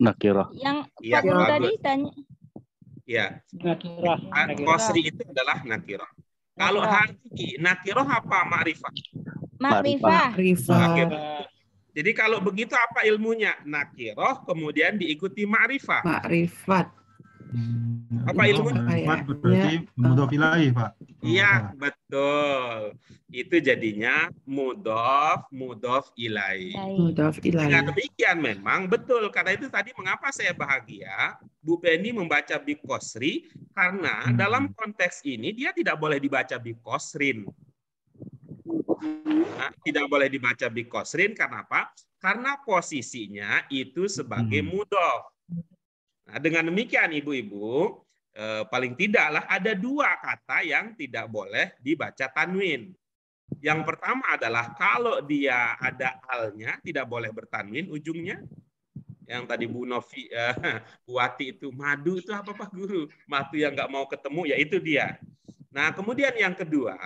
Nakirah. Yang Ya, Pak Guru tadi tanya. Ya. Nakirah. Kosri itu adalah nakirah. Kalau hadhi nakirah apa ma'rifah? Ma'rifah. Nakirah. Jadi kalau begitu apa ilmunya? Nakirah kemudian diikuti ma'rifah. Ma'rifat. Apa ilmunya? Ma'rifat berarti mudhof ilaih, Pak. Iya, betul. Itu jadinya mudhof ilaih. Mudhof ilaih. Dengan demikian memang betul. Karena itu tadi mengapa saya bahagia Bu Penny membaca bikosri, karena dalam konteks ini dia tidak boleh dibaca bikosrin. Nah, tidak boleh dibaca bikosrin karena apa? Karena posisinya itu sebagai mudhof. Nah, dengan demikian ibu-ibu, paling tidaklah ada dua kata yang tidak boleh dibaca tanwin. Yang pertama adalah kalau dia ada alnya, tidak boleh bertanwin ujungnya. Yang tadi Bu Novi, Buati itu madu itu apa Pak Guru? Madu yang nggak mau ketemu, ya itu dia. Nah, kemudian yang kedua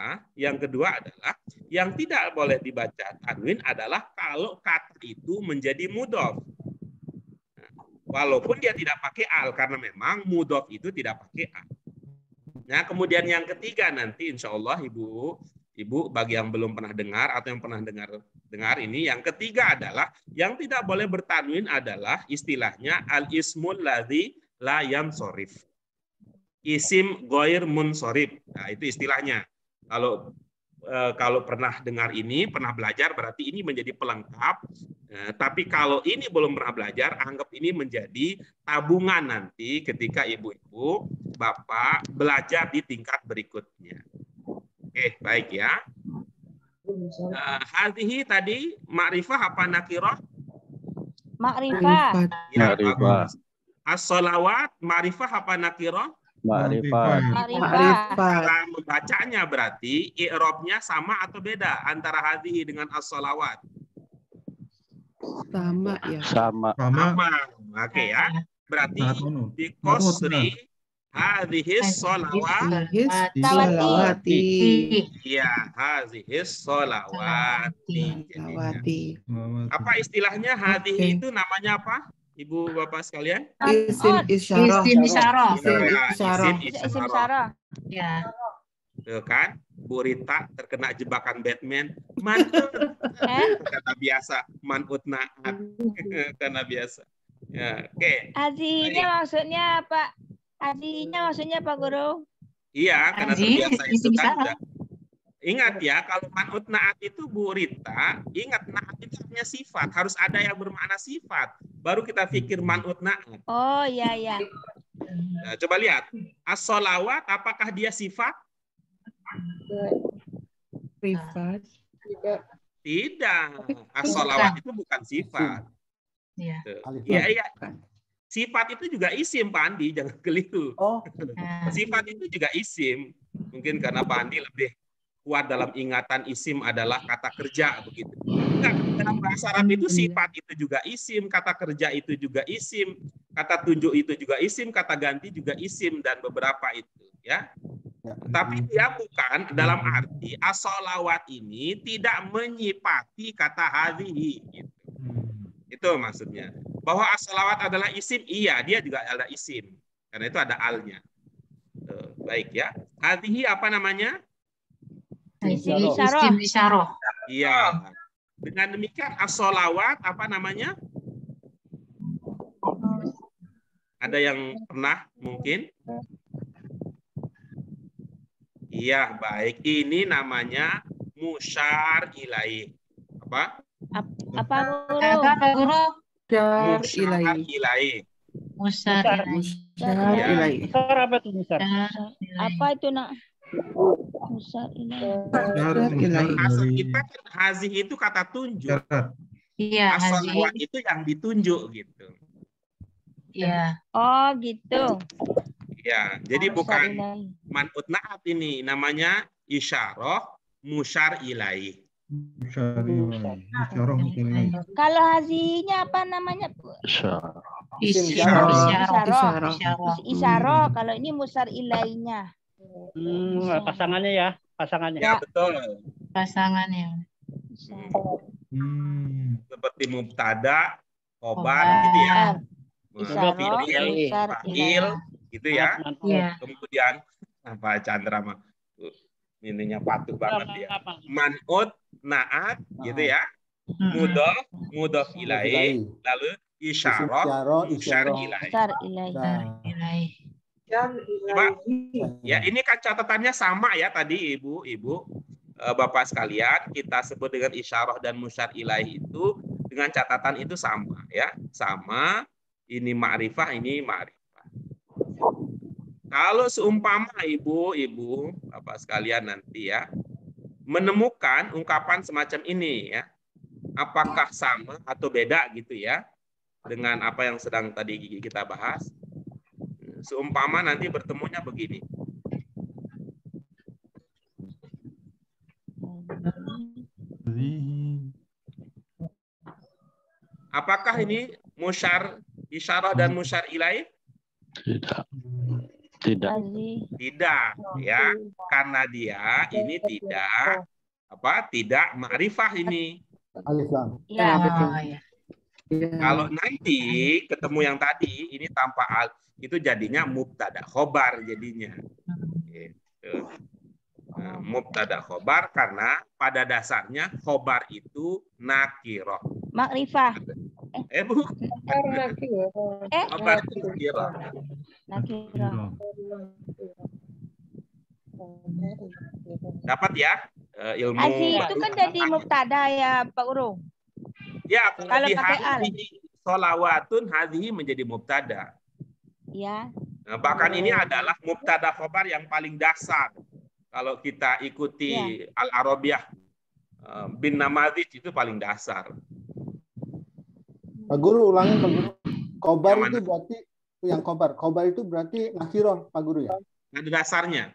adalah yang tidak boleh dibaca tanwin adalah kalau kata itu menjadi mudhof. Walaupun dia tidak pakai al, karena memang mudhof itu tidak pakai al. Nah, kemudian yang ketiga nanti insya Allah Ibu bagi yang belum pernah dengar atau yang pernah dengar ini, yang ketiga adalah yang tidak boleh bertanwin adalah istilahnya al-ismul ladzi la yansorif. Isim goir munsorib. Nah, itu istilahnya. Kalau pernah dengar ini, pernah belajar, berarti ini menjadi pelengkap. Tapi kalau ini belum pernah belajar, anggap ini menjadi tabungan nanti ketika ibu-ibu, bapak belajar di tingkat berikutnya. Oke, baik ya. Hadhihi tadi ma'rifah apa nakirah? Ma'rifah. Ya, bagus. As-sholawat ma'rifah apa nakirah? Ma'rifah. Cara membacanya berarti i'rabnya sama atau beda antara hadhihi dengan as-sholawat? Sama ya. Sama. Oke ya. Berarti di kosri hadhihi sholawati. Iya, hadhihi sholawati. Apa istilahnya hadhihi itu namanya apa? Ibu Bapak sekalian? Isim isyarah. Isim isyarah. Ya. Tuh kan, Bu Rita terkena jebakan Batman. Manut. Kata biasa, manut naat. Karena biasa. Ya, oke. Hadhihinya maksudnya Pak? Hadhihinya maksudnya Pak Guru? Iya, karena terbiasa itu kan udah. Ingat ya, kalau manut naat itu Bu Rita, ingat naat itu punya sifat, harus ada yang bermakna sifat. Baru kita pikir manut naat. Oh iya ya. Nah, coba lihat, as-sholawat apakah dia sifat? Sifat. Tidak. As-sholawat itu bukan sifat. Iya. Sifat itu juga isim, Pak Andi, jangan keliru. Sifat itu juga isim. Mungkin karena Pak Andi lebih kuat dalam ingatan isim adalah kata kerja begitu. Enggak, dalam bahasa Arab itu sifat itu juga isim, kata kerja itu juga isim, kata tunjuk itu juga isim, kata ganti juga isim dan beberapa itu ya. Tapi dia bukan dalam arti as-sholawat ini tidak menyifati kata hadhihi gitu. Itu maksudnya. Bahwa as-sholawat adalah isim, iya, dia juga ada isim. Karena itu ada alnya. Baik ya. Hadhihi apa namanya? Isim isyarah. Iya. Dengan demikian as-sholawat apa namanya? Ada yang pernah mungkin? Iya, baik. Ini namanya musyar ilaih. Apa? Apa Guru? Musyar ilaih. Musyar ilaih. Musyar apa itu musyar? Apa itu nak? Musyar ilaih. Asal kita kan hazih itu kata tunjuk. Iya, as-sholawat itu yang ditunjuk gitu. Iya. Oh gitu. Ya, jadi bukan man'ut na'at ini, namanya isyarah musyar ilaih. Musyar ilaih. Isyarah musyar ilaih. Kalau hazihinya apa namanya? Isyarah. Isyarah. Kalau ini musar ilainya. Pasangannya ya, pasangannya. Ya, betul. Pasangannya. Seperti mubtada, khobar gitu ya. Isyarah, fa'il gitu ya. Iya. Kemudian apa Chandra mah ininya patuh banget ya. Man'ut, na'at gitu ya. Mudhof ilaih, lalu isyarah, musyar ilaih. Coba, ya ini kan catatannya sama ya tadi ibu bapak sekalian, kita sebut dengan isyarah dan musyar ilaih itu dengan catatan itu sama ya, sama. Ini ma'rifah, ini ma'rifah. Kalau seumpama ibu bapak sekalian nanti ya menemukan ungkapan semacam ini ya, apakah sama atau beda gitu ya dengan apa yang sedang tadi kita bahas. Seumpama nanti bertemunya begini. Apakah ini musyar isyarah dan musyar ilaih? Tidak ya, karena dia ini tidak ma'rifah ini. Alif lam. Ya, betul. Kalau nanti ketemu yang tadi ini tanpa al, itu jadinya mubtada khobar jadinya. Gitu. Nah, mubtada khobar karena pada dasarnya khobar itu nakiroh. Makrifah. Bu. Khobar itu nakirah. Dapat ya ilmu. Hazi itu kan jadi mubtada ya Pak Guru. Ya, kalau pakai al. Sholawatun hadhihi menjadi mubtada. Ya. Nah, bahkan ini adalah mubtada khobar yang paling dasar. Kalau kita ikuti Al-Arabiyah bin Namadzij itu paling dasar. Pak Guru ulangin Pak Guru. Khobar itu berarti yang khobar. Khobar itu berarti nakirah Pak Guru ya? Pada dasarnya.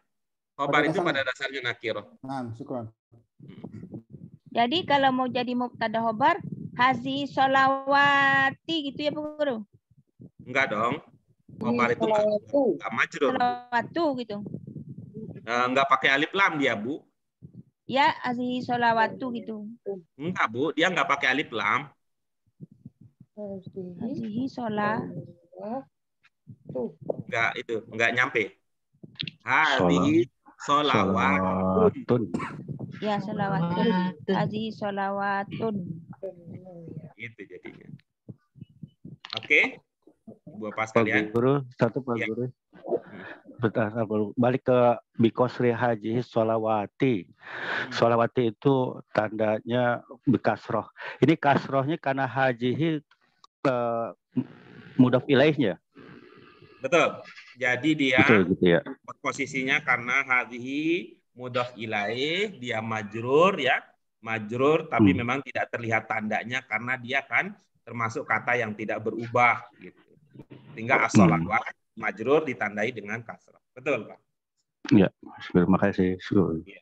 Khobar itu pada dasarnya nakirah. Nah, syukran. Jadi kalau mau jadi mubtada khobar, hazi sholawati gitu ya Pak Guru? Enggak dong. Khobar itu enggak majrur. Sholawatu gitu. Enggak pakai alif lam dia, Bu. Ya, hazi sholawatu gitu. Enggak, Bu. Dia enggak pakai alif lam. Hazihi sholat. Enggak itu, enggak nyampe. Hazihi sholawatun. Ya, sholawatun. Hazihi sholawatun. Itu jadinya. Oke. Bapak Pak sekalian. Guru, satu Pak Guru. Balik ke bikosri haji sholawati. Sholawati itu tandanya bikasroh. Ini kasrohnya karena haji mudhof ilaihnya. Betul. Jadi dia gitu ya. Posisinya karena hadhihi mudhof ilaih, dia majrur ya. Majrur tapi memang tidak terlihat tandanya karena dia kan termasuk kata yang tidak berubah gitu. Sehingga as-sholawat majrur ditandai dengan kasrah. Betul, Pak? Ya, terima kasih. Ya.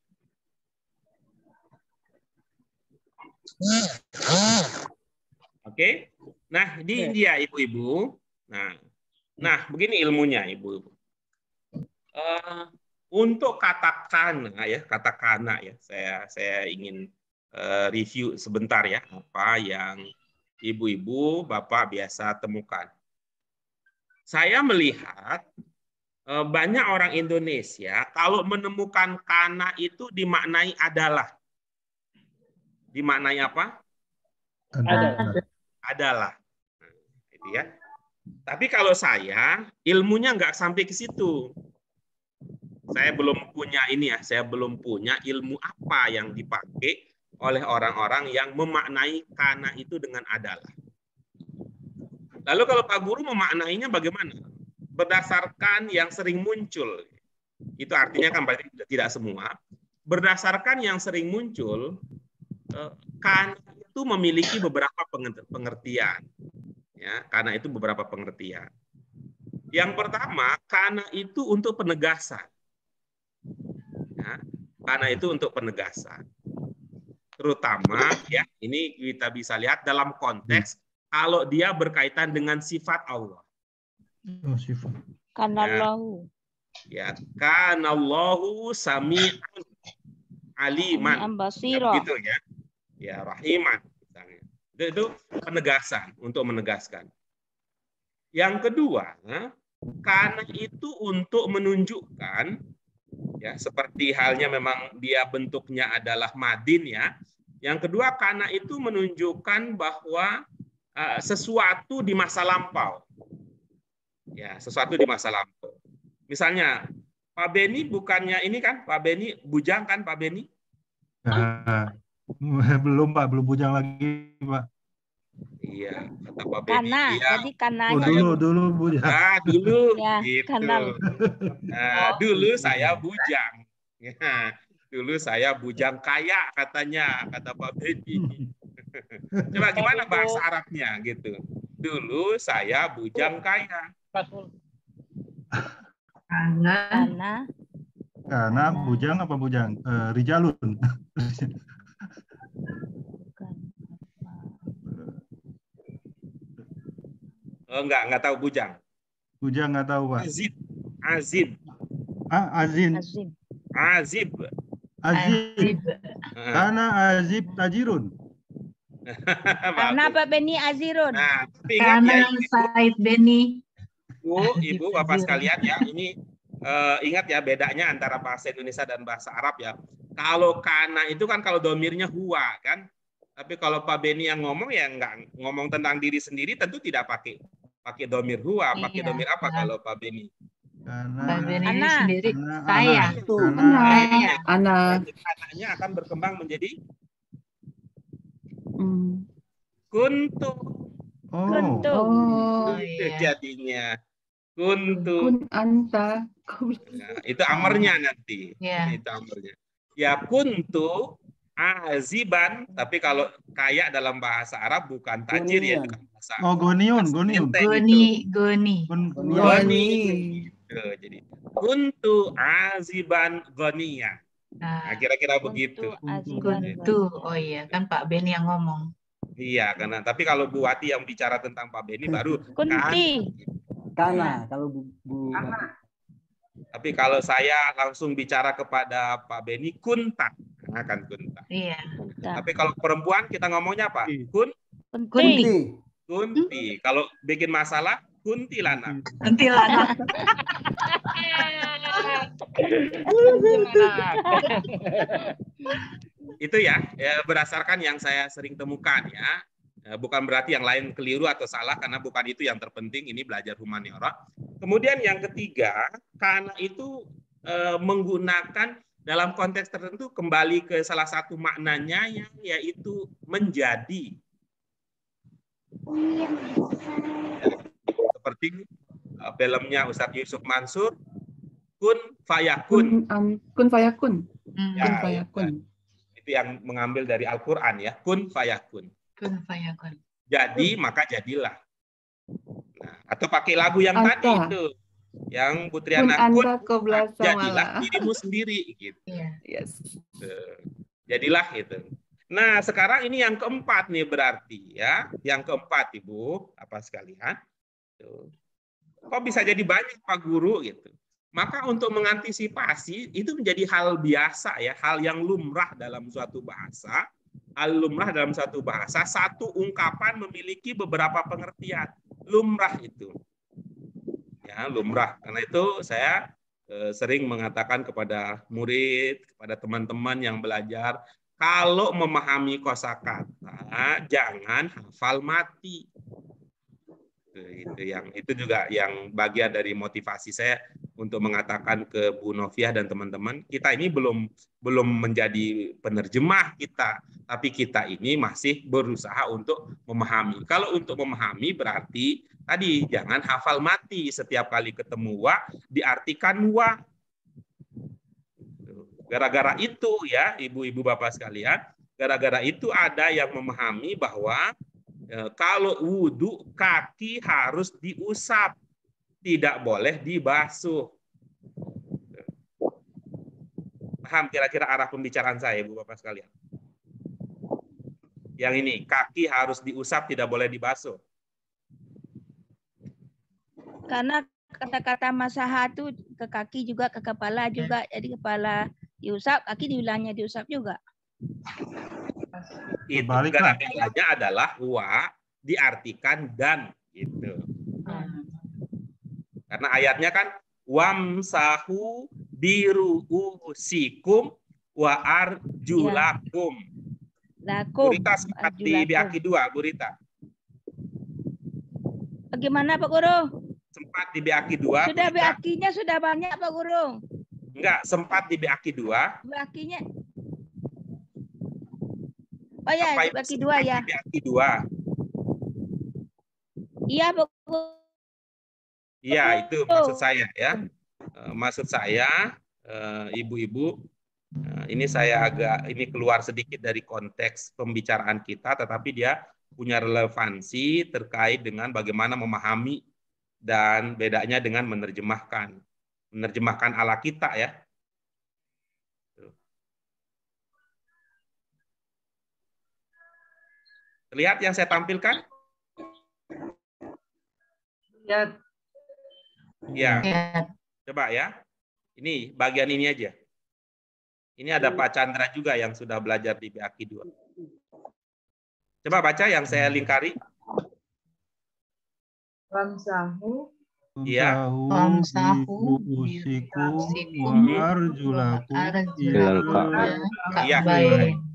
Oke. Nah, di India ibu-ibu. Nah, begini ilmunya ibu-ibu. Untuk kata kana ya, saya ingin review sebentar ya apa yang ibu-ibu, bapak biasa temukan. Saya melihat banyak orang Indonesia kalau menemukan kana itu dimaknai adalah. Dimaknai apa? Adalah. Nah, itu ya. Tapi kalau saya ilmunya nggak sampai ke situ. Saya belum punya ini ya, saya belum punya ilmu apa yang dipakai oleh orang-orang yang memaknai kana itu dengan adalah. Lalu kalau Pak Guru memaknainya bagaimana? Berdasarkan yang sering muncul. Itu artinya kan berarti tidak semua. Berdasarkan yang sering muncul, kana itu memiliki beberapa pengertian. Ya, kana itu beberapa pengertian. Yang pertama, kana itu untuk penegasan. Ya, kana itu untuk penegasan. terutama ya ini kita bisa lihat dalam konteks kalau dia berkaitan dengan sifat Allah. Oh, sifat. Kanallahu. Ya, kanallahu sami'an aliman. Basira. Ya, begitu ya. Ya, rahiman misalnya. Itu penegasan untuk menegaskan. Yang kedua, karena itu untuk menunjukkan ya seperti halnya memang dia bentuknya adalah madin ya. Yang kedua karena itu menunjukkan bahwa sesuatu di masa lampau. Ya, sesuatu di masa lampau. Misalnya Pak Beni bukannya ini kan Pak Beni bujang kan Pak Beni? Belum Pak, belum bujang lagi Pak. Iya, kata Pak Beni. Iya. Jadi kananya. Dulu bujang. Nah, dulu ya, gitu. Kanal. Nah, dulu saya bujang. Ya, dulu saya bujang kaya katanya, kata Pak Beni. Coba gimana bahasa Arabnya gitu. Dulu saya bujang kaya. Karena bujang apa bujang? Rijalun. Oh, enggak tahu bujang. Bujang nggak tahu Pak. Azib. Azin. Azib. Karena azib tajirun. Karena Pak Beni azirun. Nah, karena ya, Said Beni. Ibu, Bapak sekalian ya, ini ingat ya bedanya antara bahasa Indonesia dan bahasa Arab ya. Kalau kana itu kan kalau domirnya huwa kan. Tapi kalau Pak Beni yang ngomong ya enggak ngomong tentang diri sendiri tentu tidak pakai domir huwa, pakai domir apa kalau Pak Beni? Pak Beni sendiri saya. Anak. Anaknya akan berkembang menjadi kuntu. Kuntu. Itu jadinya. Kuntu. Kun anta. Nah, itu amarnya nanti. Itu amarnya. Ya kuntu aziban, tapi kalau kaya dalam bahasa Arab bukan tajir ya, bukan bahasa. Goniun. Jadi kuntu aziban goniya. Nah, kira-kira begitu. Kuntu. Oh iya, kan Pak Beni yang ngomong. Iya, karena tapi kalau Bu Wati yang bicara tentang Pak Beni baru kunti. Kana kalau Bu Tapi kalau saya langsung bicara kepada Pak Beni kunta, akan kunta. Iya. Tapi kalau perempuan kita ngomongnya apa? Kunti. Kalau bikin masalah kuntilanak. Itu ya, berdasarkan yang saya sering temukan ya. Bukan berarti yang lain keliru atau salah karena bukan itu yang terpenting, ini belajar humaniora. Kemudian yang ketiga, karena itu menggunakan dalam konteks tertentu kembali ke salah satu maknanya yang yaitu menjadi. Seperti filmnya Ustadz Yusuf Mansur, Kun Fayakun. Kun Fayakun. Ya, itu yang mengambil dari Al-Quran ya, Kun Fayakun. Jadi maka jadilah. Nah, atau pakai lagu yang tadi itu, yang Putriana kun jadilah dirimu sendiri gitu. Yes. Jadilah itu. Nah sekarang ini yang keempat nih berarti ya, yang keempat Ibu apa sekalian. Kok bisa jadi banyak Pak Guru gitu. Maka untuk mengantisipasi itu menjadi hal biasa ya, hal yang lumrah dalam suatu bahasa. Lumrah dalam satu bahasa, satu ungkapan memiliki beberapa pengertian. Lumrah itu. Ya, lumrah. Karena itu saya sering mengatakan kepada murid, kepada teman-teman yang belajar, kalau memahami kosakata, jangan hafal mati. Itu juga yang bagian dari motivasi saya untuk mengatakan ke Bu Noviah dan teman-teman, kita ini belum menjadi penerjemah kita, tapi kita ini masih berusaha untuk memahami. Kalau untuk memahami berarti tadi jangan hafal mati, setiap kali ketemu wa diartikan wa. Gara-gara itu ya ibu-ibu bapak sekalian, gara-gara itu ada yang memahami bahwa kalau wudhu kaki harus diusap, tidak boleh dibasuh. Paham kira-kira arah pembicaraan saya, Ibu Bapak sekalian? Yang ini, kaki harus diusap, tidak boleh dibasuh. Karena kata-kata masaha itu ke kaki juga, ke kepala juga. Jadi kepala diusap, kaki diulangnya diusap juga. Itu gala-galanya adalah wa diartikan dan gitu. Karena ayatnya kan wamsahu biru'usikum wa arjulakum. Gurita sempat di BAQ 2, Gurita. Bagaimana Pak Guru? Sempat di BAQ 2. Sudah BAQ-nya sudah banyak Pak Guru. Enggak, sempat di BAQ 2. BAQ-nya. Oh ya, BAQ 2 ya. BAQ 2. Iya Pak Guru. Iya, itu maksud saya ya. Maksud saya, ibu-ibu, ini saya ini keluar sedikit dari konteks pembicaraan kita, tetapi dia punya relevansi terkait dengan bagaimana memahami dan bedanya dengan menerjemahkan. Menerjemahkan ala kita ya. Lihat yang saya tampilkan? Lihat. Ya. Coba ya. Ini bagian ini aja. Ini ada Pak Chandra juga yang sudah belajar di BAQ 2. Coba baca yang saya lingkari. Wamsahu. Iya. Wamsahu usiku wa arjulakum ilal ka'bah. Iya.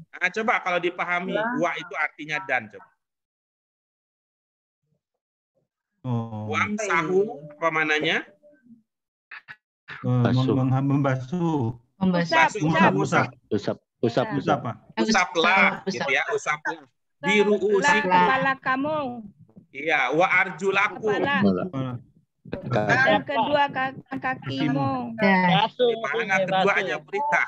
Nah, coba kalau dipahami wa itu artinya dan coba. Wamsahu apa mananya? Membasuh. Usaplah, gitu ya, usaplah. Biru'usikum. Kepala kamu. Iya, wa arjulakum. Dan kedua kakimu. Mana keduanya berita?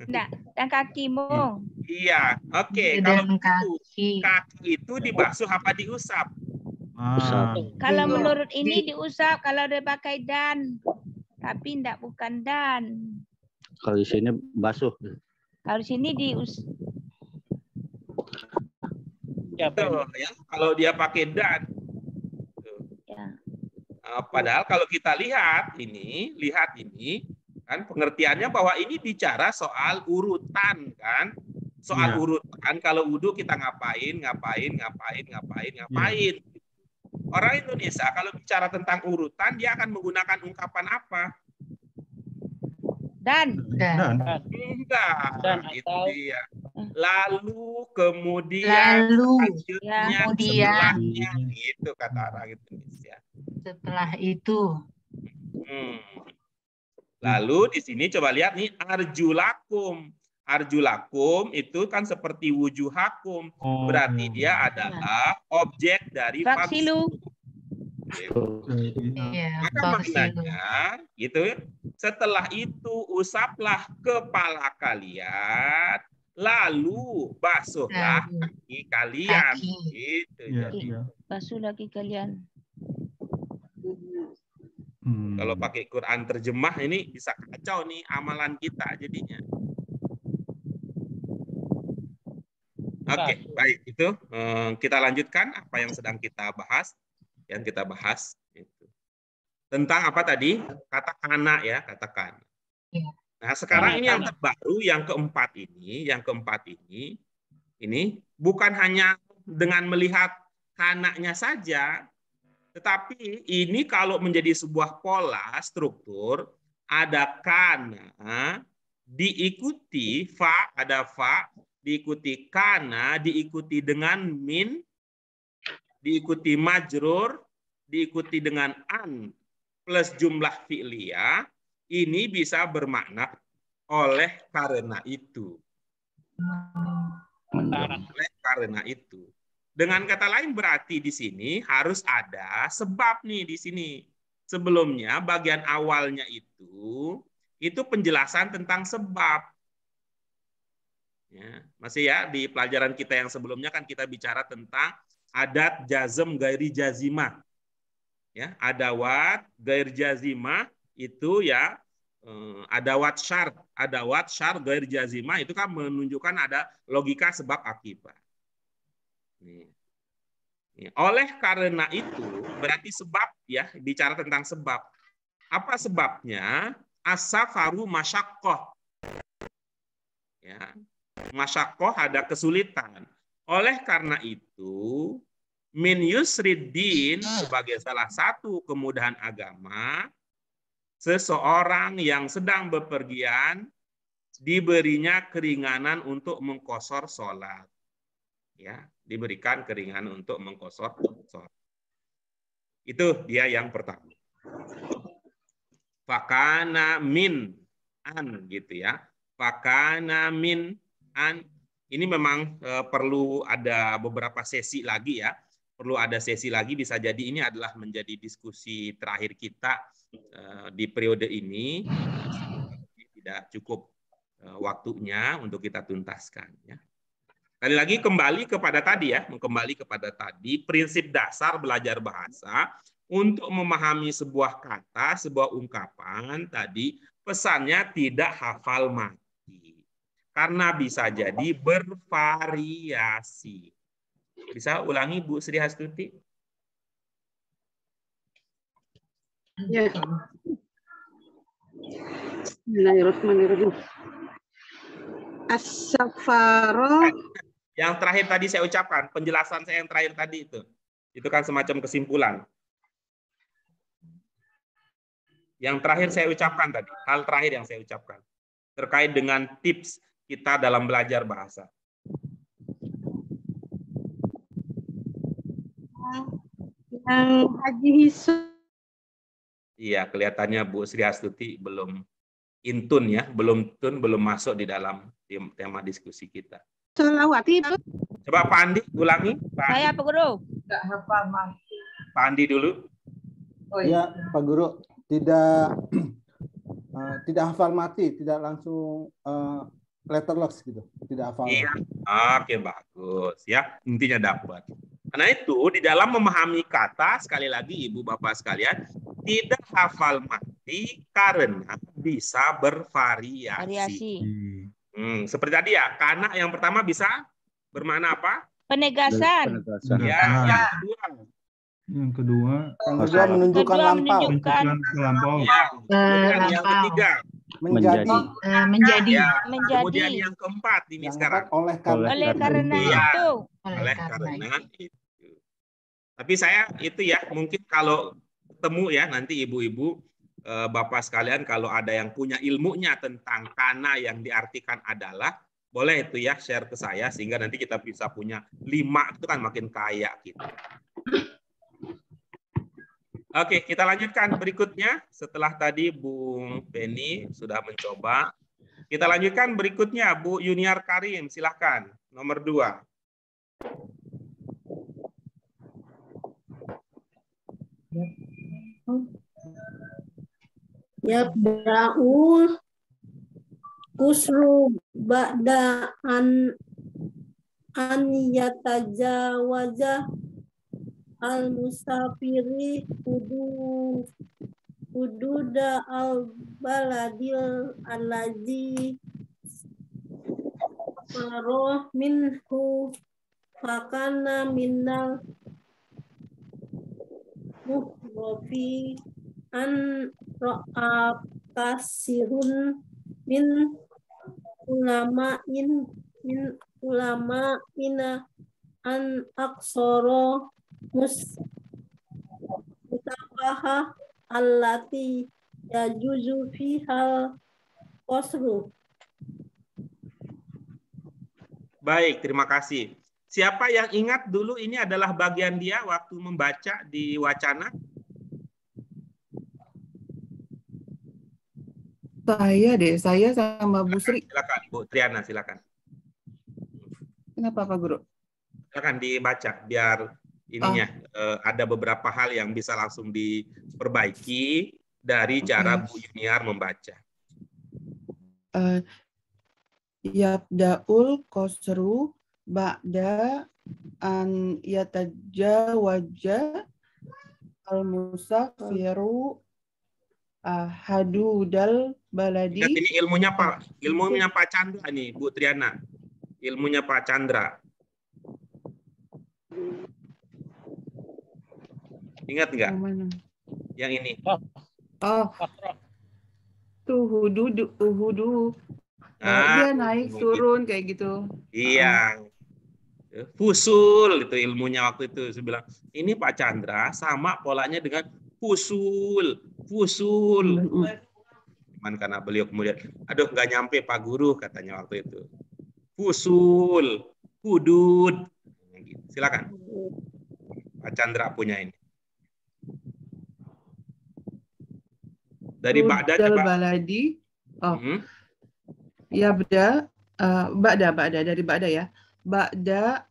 Dan kakimu. Iya, oke. Kalau kaki itu dibasuh apa diusap? Kalau menurut ini diusap, kalau dia pakai dan. Tapi enggak, bukan dan. Kalau di sini basuh. Kalau di sini diusap. Ya, kalau dia pakai dan. Ya. Padahal kalau kita lihat ini kan pengertiannya bahwa ini bicara soal urutan kan. Soal urutan, kalau wudhu kita ngapain. Orang Indonesia kalau bicara tentang urutan dia akan menggunakan ungkapan apa? Dan. Enggak. Itu dia. Lalu kemudian setelahnya, itu kata orang Indonesia. Setelah itu. Lalu di sini coba lihat nih arjulakum. Arjulakum itu kan seperti wujuhakum. Berarti dia adalah objek dari faksilu. Maka maknanya gitu. Setelah itu usaplah kepala kalian, lalu basuhlah kaki kalian. Gitu. Basuh kaki kalian. Kalau pakai Quran terjemah ini bisa kacau nih amalan kita jadinya. Oke, baik itu kita lanjutkan apa yang sedang kita bahas. Yang kita bahas itu tentang apa tadi? Kata kana ya, kata kana. Nah, sekarang ini yang terbaru, yang keempat ini bukan hanya dengan melihat kananya saja, tetapi ini kalau menjadi sebuah pola struktur, ada kana, diikuti fa, ada fa, diikuti kana, diikuti dengan min, diikuti majrur, diikuti dengan an, plus jumlah fi'liyah, ini bisa bermakna oleh karena itu. Oleh karena itu. Dengan kata lain berarti di sini harus ada sebab nih di sini. Sebelumnya bagian awalnya itu penjelasan tentang sebab. Ya, masih ya di pelajaran kita yang sebelumnya kan kita bicara tentang adat jazm gairi jazimah. Ya, adawat gair jazimah itu ya adawat syart gair jazimah itu kan menunjukkan ada logika sebab akibat. Nih. Oleh karena itu, berarti sebab ya, bicara tentang sebab. Apa sebabnya? As-safaru masyaqqah. Ya. Masyaqqah ada kesulitan. Oleh karena itu, min yusriddin sebagai salah satu kemudahan agama, seseorang yang sedang bepergian diberinya keringanan untuk mengqashar sholat. Ya, diberikan keringanan untuk mengqashar sholat. Itu dia yang pertama. Fakana min an gitu ya. Fakana min an. Ini memang perlu ada beberapa sesi lagi ya. Perlu ada sesi lagi, bisa jadi ini adalah menjadi diskusi terakhir kita di periode ini. Tidak cukup waktunya untuk kita tuntaskan ya. Sekali lagi kembali kepada tadi ya, kembali kepada tadi prinsip dasar belajar bahasa untuk memahami sebuah kata, sebuah ungkapan tadi pesannya tidak hafal mati. Karena bisa jadi bervariasi. Bisa ulangi Bu Sri Hastuti? Ya. Bismillahirrahmanirrahim. As-safaru. Yang terakhir tadi saya ucapkan, penjelasan saya yang terakhir tadi itu kan semacam kesimpulan. Yang terakhir saya ucapkan tadi, hal terakhir yang saya ucapkan terkait dengan tips kita dalam belajar bahasa. Yang Haji Hisu. Iya, kelihatannya Bu Sri Hastuti belum intun ya, belum masuk di dalam tema diskusi kita. Sholawati. Coba Pak Andi ulangi. Saya Pak Guru. Enggak hafal mati. Pak Andi dulu. Oh iya, Pak Guru, tidak hafal mati, tidak langsung letterless gitu, tidak hafal. Iya, oke bagus ya, intinya dapat. Karena itu di dalam memahami kata, sekali lagi Ibu Bapak sekalian, tidak hafal mati karena bisa bervariasi. Seperti tadi ya, karena yang pertama bisa bermakna apa? Penegasan. Ya, Yang kedua menunjukkan lampau. Ya, yang ketiga menjadi. Ya. Kemudian yang keempat ini sekarang oleh karena itu. Tapi saya itu ya, mungkin kalau ketemu ya nanti ibu-ibu, bapak sekalian, kalau ada yang punya ilmunya tentang kana yang diartikan adalah, boleh itu ya share ke saya sehingga nanti kita bisa punya 5, itu kan makin kaya kita. Oke, kita lanjutkan berikutnya. Setelah tadi Bung Beni sudah mencoba, kita lanjutkan berikutnya Bu Yuniar Karim, silahkan nomor 2. Yabda'ul kusru ba'da an yatajawaza al-musafiri hududa al-baladil allazi faroh minhu fakana minnal muhrofi an ro'ab kasirun min ulama'ina an aksoro mutabaha allati yajuzu fihal qasru. Baik, terima kasih. Siapa yang ingat dulu ini adalah bagian dia waktu membaca di wacana? Saya sama Bu Sri. Silakan, Bu Triana, silakan. Kenapa Pak Guru? Silakan dibaca biar ininya ada beberapa hal yang bisa langsung diperbaiki dari cara Bu Yuniar membaca. Yabda'ul qasru ba'da an yatajawaja al-musafiru hadudal baladi. Ingat ini ilmunya Pak Chandra nih, Bu Triana. Ilmunya Pak Chandra. Ingat nggak? Yang mana? Yang ini. Oh. Tuh hudu. Dia naik turun kayak gitu. Iya. Fusul itu ilmunya waktu itu. Saya bilang, ini Pak Chandra sama polanya dengan fusul. Cuman karena beliau kemudian, aduh nggak nyampe Pak Guru katanya waktu itu. Fusul, hudud. Silakan. Pak Chandra punya ini. Dari Ba'da coba. Baladi. Oh. Yabda, Ba'da dari Ba'da ya. Ba'da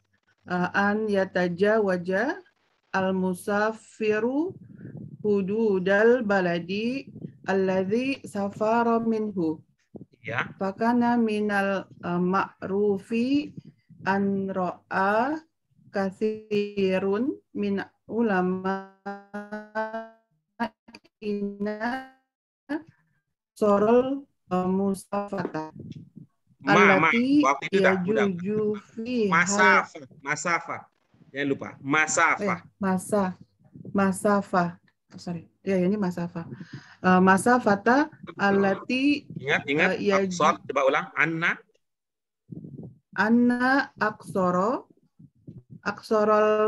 an yatajawaja al-musafiru hududal baladi alladhi safara minhu. Ya. Fakana minal ma'rufi an ra'a katsirun min ulama ina sorol musafata alati yajuju fi masafah. Jangan lupa masafah. Masafah. Sorry. Ya ini masafah. Masafata alati ingat aksor, coba ulang. Anna aksorol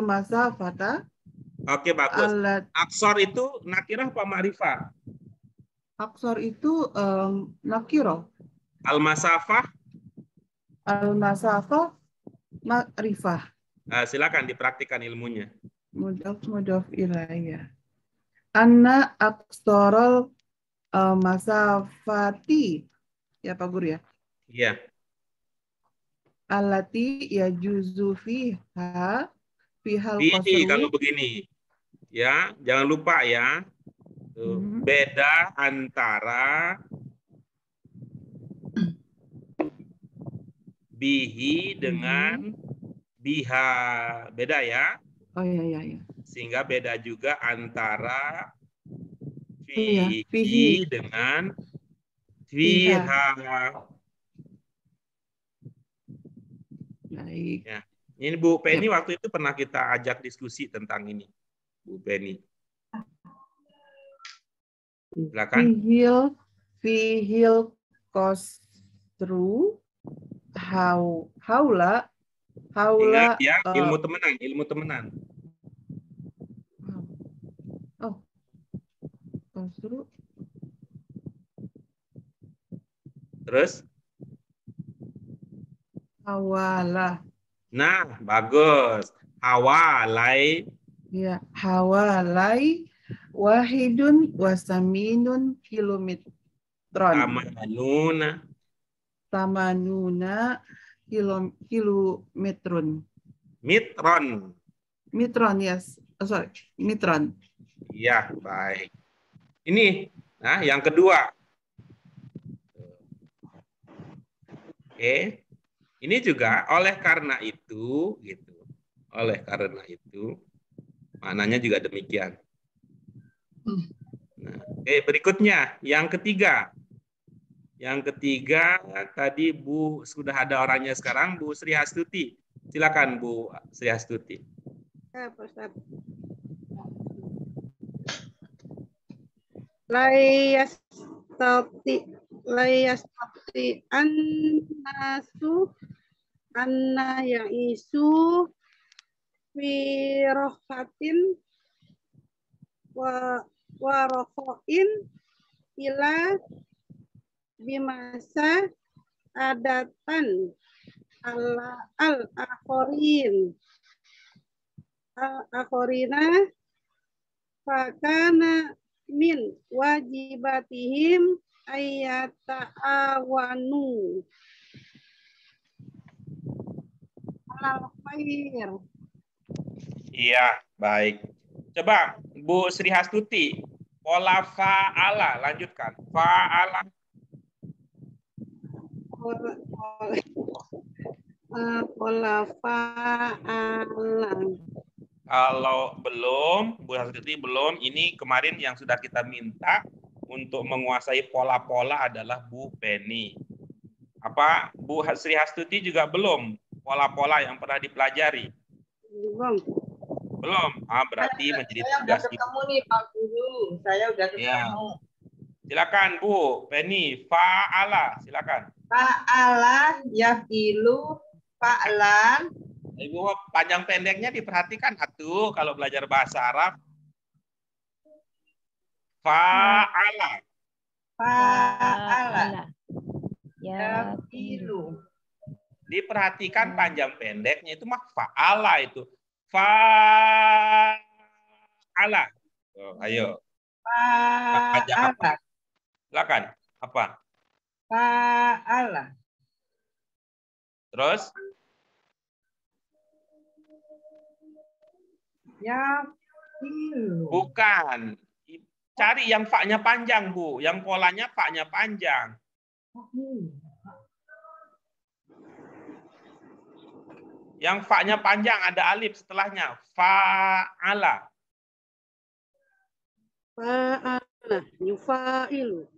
masafata. Oke, bagus. Aksor itu nakirah apa ma'rifah? Aksor itu nakirah. Al-masafah ma'rifah. Nah, silakan dipraktikkan ilmunya. Mudhaf ilayya. Anna aksorol masafati. Ya Pak Guru ya? Iya. Alati yajuzu fiha fihal qasru. Kalau begini. Ya, jangan lupa ya. Tuh, beda antara bihi dengan biha. Beda ya. Oh iya. Sehingga beda juga antara fihi dengan fiha. Baik. Ya. Ini Bu Penny waktu itu pernah kita ajak diskusi tentang ini. Bu Penny. Silakan. Fihil kosru haula. Ingat ya, ilmu temenan. Oh. Kosru. Terus? Hawala. Nah, bagus. Hawalai. Ya, hawalai wahidun wasaminun kilometron. Tamanuna kilometron. Mitron, yes. Oh, sorry, mitron. Iya, baik. Ini, nah yang kedua. Oke. Ini juga oleh karena itu, gitu. Oleh karena itu, maknanya juga demikian. Nah, berikutnya, yang ketiga. Yang ketiga, tadi Bu sudah ada orangnya sekarang, Bu Sri Hastuti. Silakan Bu Sri Hastuti. Ya, Pak Ustaz. Layastati annasu anna ya'isu fi rohatin wa rohoin ila bimasa adatan al-akhorina fakana min wajibatihim ayata'awanu alal khair. Iya, baik. Coba Bu Sri Hastuti, pola fa'ala, lanjutkan. Fa'ala. Pola fa'ala. Kalau belum, Bu Hastuti belum, ini kemarin yang sudah kita minta untuk menguasai pola-pola adalah Bu Penny. Apa Bu Sri Hastuti juga belum pola-pola yang pernah dipelajari? Belum. Belum. Berarti menjadi Saya udah tugas ketemu nih Pak Guru. Saya udah Ya. ketemu. Silakan Bu Penny. Fa'ala. Silakan. Fa'ala yafilu fa'lan. Ibu panjang pendeknya diperhatikan atuh kalau belajar bahasa Arab. Fa'ala. Fa'ala Ya. yafilu. Diperhatikan panjang pendeknya itu mah fa'ala itu. Fa'ala. Oh, ayo. Panjang apa? Fa'ala. Silakan. Apa? Fa'ala. Terus? Yafilu. Bukan. Cari yang fa-nya panjang, Bu. Yang polanya fa-nya panjang. Yang fa-nya panjang ada alif setelahnya. Fa'ala. Fa'ala yufa'ilu.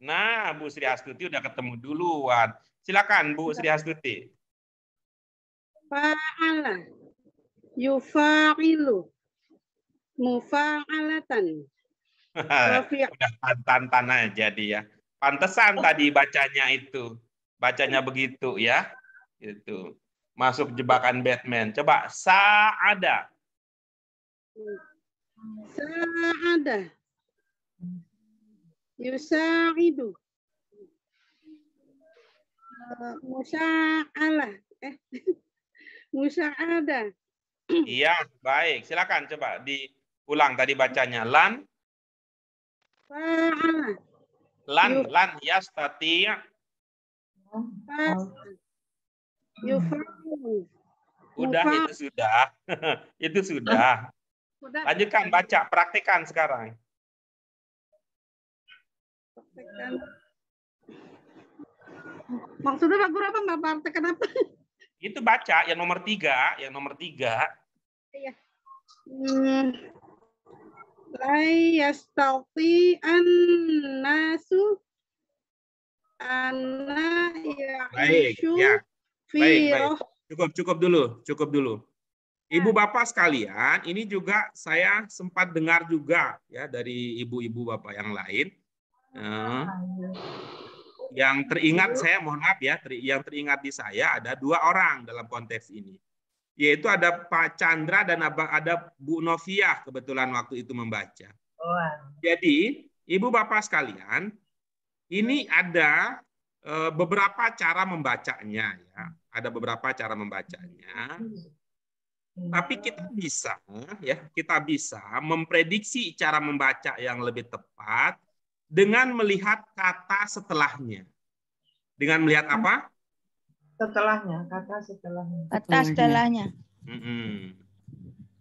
Nah, Bu Sri Astuti udah ketemu duluan. Silakan Bu Sri Astuti. Fa'ala yufa'ilu. Mufa'alatan. Udah tantan aja dia. Pantesan tadi bacanya itu. Bacanya begitu ya. Itu. Masuk jebakan Batman. Coba sa'ada. Sa'ada. Yusa'idu. Musa'alah. Musa'ada. Iya, baik. Silakan coba diulang tadi bacanya. Lan. Fa'ala. Lan yastati'. Yufa'ilu. Udah, itu sudah. Itu sudah. Lanjutkan baca, praktekkan sekarang. Praktekkan. Maksudnya Pak Guru apa Mbak? Praktekkan apa? Itu baca yang nomor 3, yang nomor 3. Iya. La yastati an-nasu anna Baik, ya'ishu ya. fi Baik. Cukup dulu. Ibu bapak sekalian, ini juga saya sempat dengar juga ya dari ibu-ibu bapak yang lain. Yang teringat saya, mohon maaf ya, yang teringat di saya ada 2 orang dalam konteks ini. Yaitu ada Pak Chandra dan ada Bu Noviah kebetulan waktu itu membaca. Jadi, ibu bapak sekalian, ini ada beberapa cara membacanya ya. Ada beberapa cara membacanya. Tapi kita bisa memprediksi cara membaca yang lebih tepat dengan melihat kata setelahnya. Dengan melihat apa? Kata setelahnya.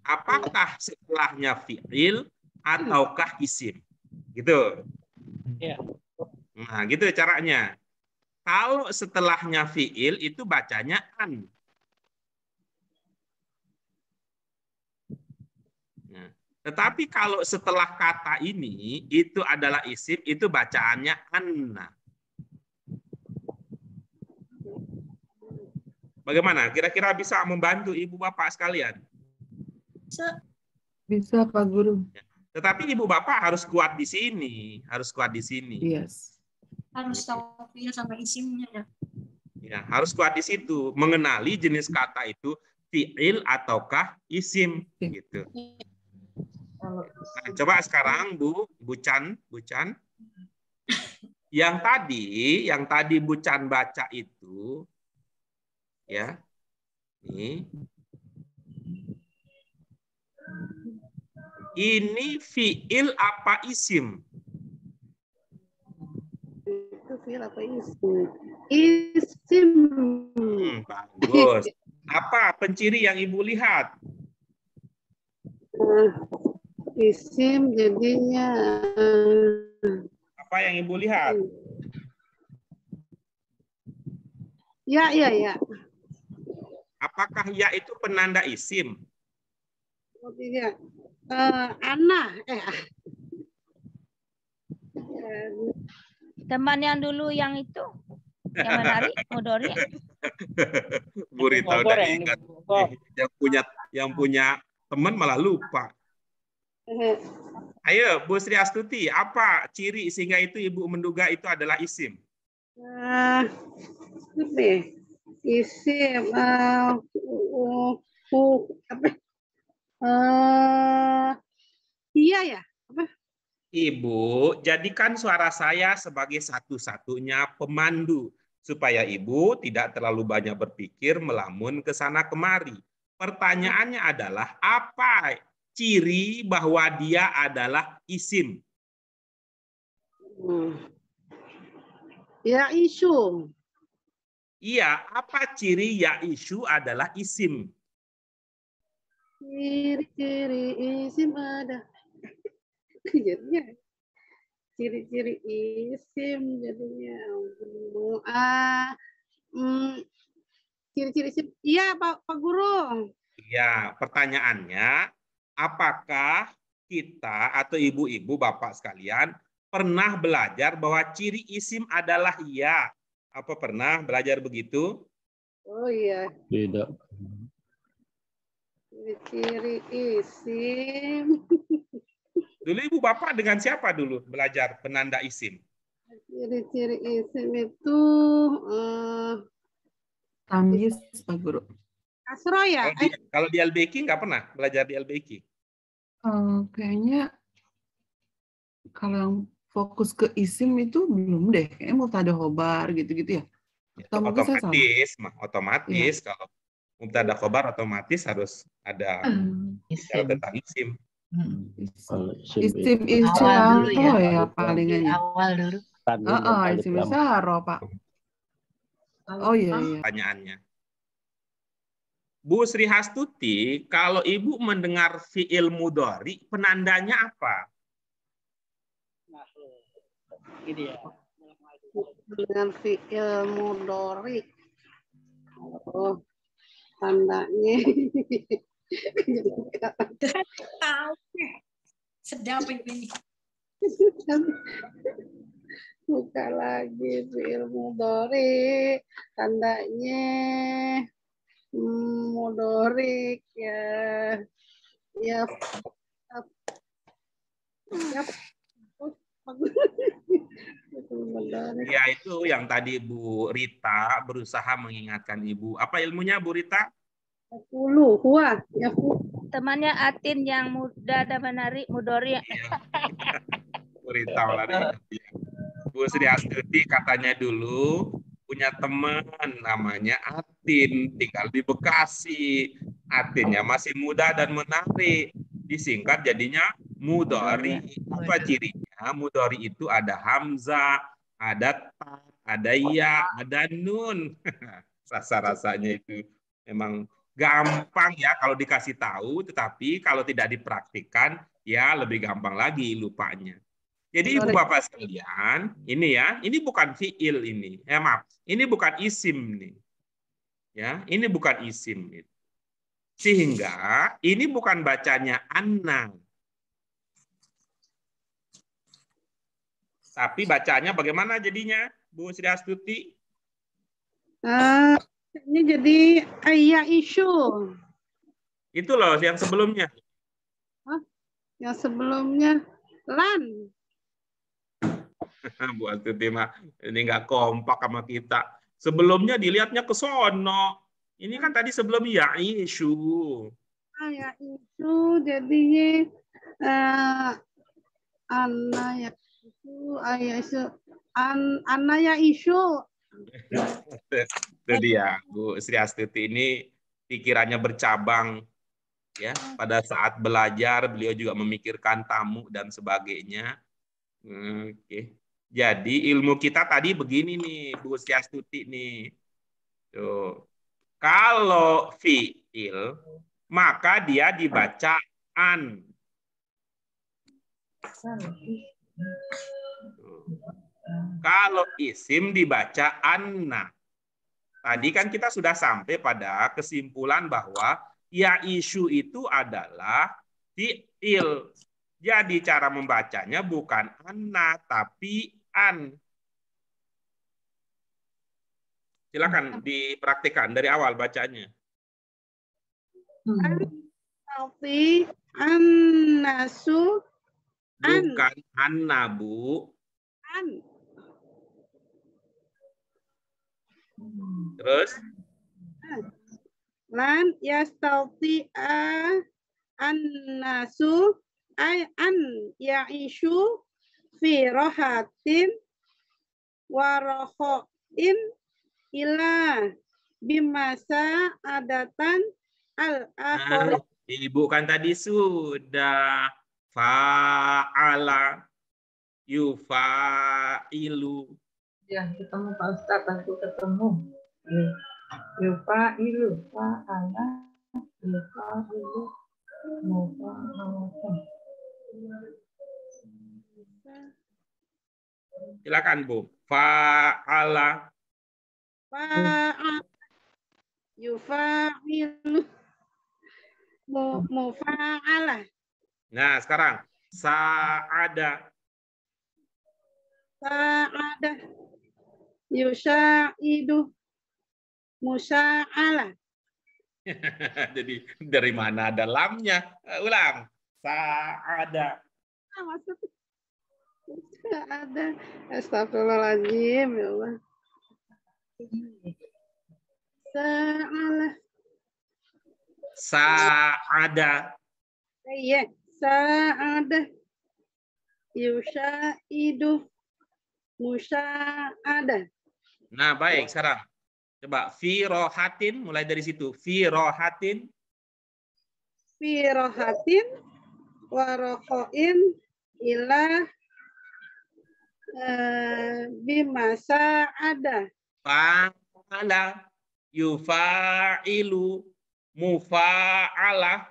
Apakah setelahnya fi'il ataukah isim? Gitu. Ya. Nah, gitu caranya. Kalau setelahnya fi'il itu bacanya an. Nah, tetapi kalau setelah kata ini itu adalah isim, itu bacaannya anna. Bagaimana? Kira-kira bisa membantu ibu bapak sekalian? Bisa Pak Guru. Tetapi ibu bapak harus kuat di sini, Yes. Harus tahu fiil sama isimnya ya. Ya, harus kuat di situ, mengenali jenis kata itu fi'il ataukah isim gitu. Nah, coba sekarang Bu Chan. Yang tadi Bu Chan baca itu ya. Ini fi'il apa isim? Itu fi'il apa isim? Isim. Bagus. Apa penciri yang Ibu lihat? Isim jadinya. Apa yang Ibu lihat? Ya. Apakah ya itu penanda isim? Oh, tidak. Ana. Teman yang dulu yang itu, yang menarik, Modori. Burita udah ingat. Yang punya teman malah lupa. Ayo, Bu Sri Astuti, apa ciri sehingga itu Ibu menduga itu adalah isim? Isim, iya ya? Apa? Ibu, jadikan suara saya sebagai satu-satunya pemandu supaya Ibu tidak terlalu banyak berpikir melamun ke sana kemari. Pertanyaannya adalah apa ciri bahwa dia adalah isim? Ya isu. Iya, apa ciri ya isu adalah isim? Ciri-ciri isim ada. Jadinya ciri-ciri isim jadinya. Ciri-ciri isim. Iya, Pak Guru. Ya, pertanyaannya, apakah kita atau ibu-ibu, bapak sekalian, pernah belajar bahwa ciri isim adalah ya? Apa pernah belajar begitu? Oh iya. Tidak. Ciri-ciri isim. Dulu ibu bapak dengan siapa dulu belajar penanda isim? Ciri-ciri isim itu Tamyiz, Pak Guru. kasro ya? Kalau di LBK nggak pernah belajar di LBK? Kayaknya kalau yang fokus ke isim itu belum deh. Kayaknya mubtada khobar gitu-gitu ya. Atau mungkin saya salah. Otomatis ya. Kalau mubtada khobar otomatis harus ada bicara tentang isim. Isim isyaro ya palingan ya. Awal dulu. Isim isyaro, Pak. Oh iya. Pertanyaannya. Bu Sri Hastuti, kalau Ibu mendengar fi'il mudhari, penandanya apa? Gini ya. Dengan fi'il mudhari. Oh, tandanya. Sedap ini. Buka lagi fi'il mudhari. Tandanya mudhari ya. Ya. Ya, itu yang tadi Bu Rita berusaha mengingatkan Ibu. Apa ilmunya Bu Rita? Temannya Atin yang muda dan menarik mudhari. Bu Rita Bu Sri Astuti katanya dulu punya teman namanya Atin, tinggal di Bekasi. Atinnya masih muda dan menarik. Disingkat jadinya mudhari. Apa cirinya? Mudhari itu ada hamzah, ada ta, ada ya, ada nun. Rasa-rasanya itu memang gampang ya kalau dikasih tahu, tetapi kalau tidak dipraktikkan ya lebih gampang lagi lupanya. Jadi Ibu Bapak sekalian, ini ya, ini bukan fiil ini. Maaf, ini bukan isim nih. Ya, ini bukan isim. Sehingga ini bukan bacanya anna. Tapi bacanya bagaimana jadinya, Bu Sri Astuti? Ini jadi ayah isu. Itu loh yang sebelumnya. Yang sebelumnya lan. Bu Astuti mah ini nggak kompak sama kita. Sebelumnya dilihatnya ke sono. Ini kan tadi sebelum ya isu. Ya isu jadinya anaya isu, ayah isu, anaya isu. Itu dia, Bu Sri Astuti ini pikirannya bercabang. Ya, pada saat belajar beliau juga memikirkan tamu dan sebagainya. Oke. Jadi ilmu kita tadi begini nih, Bu Sri Astuti nih. Tuh. Kalau fiil, maka dia dibaca an. Kalau isim dibaca anna. Tadi kan kita sudah sampai pada kesimpulan bahwa ya isu itu adalah fiil. Jadi cara membacanya bukan anna, tapi an. Silakan dipraktikkan dari awal bacanya. yastalti annasu Bukan anna, Bu. an Terus? lan yastalti annasu ay an ya'ishu fi rohatin warohoin ila bimasa adatan al-akhir. Ibu kan tadi sudah fa'ala yufa'ilu. Ya, ketemu Pak Ustadz, aku ketemu. Yufa'ilu, fa'ala, yufa'ilu, mufa'alatan. Silakan, Bu. Fa'ala. Fa'ala yufa'ilu mufa'ala. Nah, sekarang sa'ada. Sa'ada yusha'idu musa'ala. Jadi dari mana ada lamnya? Ulang. Sa'ada. Sa'ada. Astagfirullahaladzim, ya Allah. Sa'ala. Sa'ada. Iya, sa'ada. Yusha'idu musa'ada. Nah, baik. Sekarang coba fi rohatin, mulai dari situ. Fi rohatin. Fi rohatin warohoin ila bimasa ada. Fa'ala yufa'ilu mufa'ala.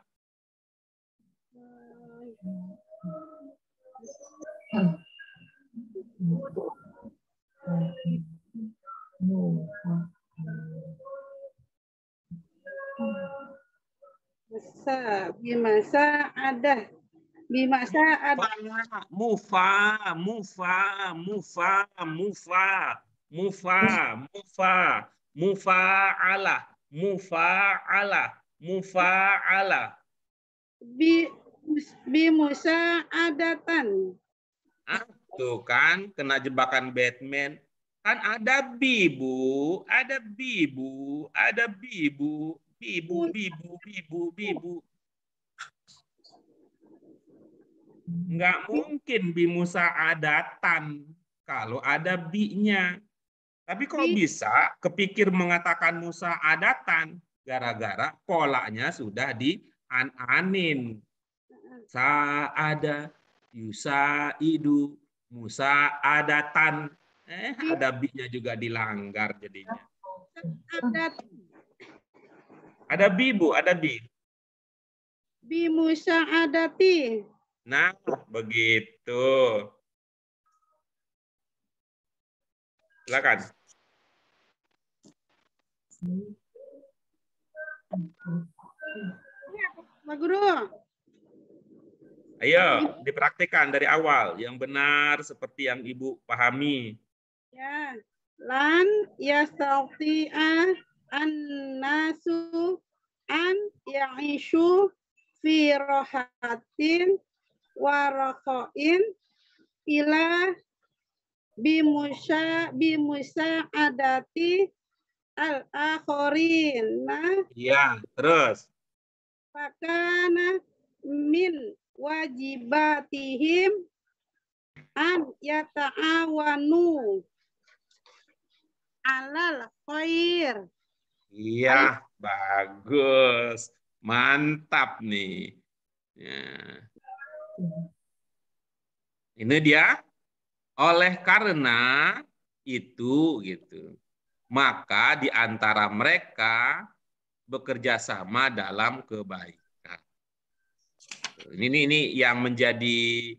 Bimasa ada. Bimasa ada. Mufa. Mufa'ala. Bimusa adatan. Tuh kan, kena jebakan Batman. Kan ada bibu. Bibu. Nggak mungkin bimusaadatan kalau ada bi-nya. Tapi kok bisa kepikir mengatakan musaadatan gara-gara polanya sudah di-an-anin. Sa'ada, yusaidu, musaadatan. Ada bi-nya juga dilanggar jadinya. Ada bi, Bu, ada bi. Bimusaadati. Nah, begitu. Silakan. Pak Guru. Ayo, dipraktikkan dari awal. Yang benar seperti yang Ibu pahami. Ya. Lan yastati'a an-nasu an ya'ishu fi rohatin warokoin ila bimusa adati al-akhorin. Iya, terus. Fakana min wajibatihim an yata'awanu alal khair. Iya, bagus. Mantap nih. Ya. Ini dia. Oleh karena itu gitu. Maka di antara mereka bekerja sama dalam kebaikan. Ini yang menjadi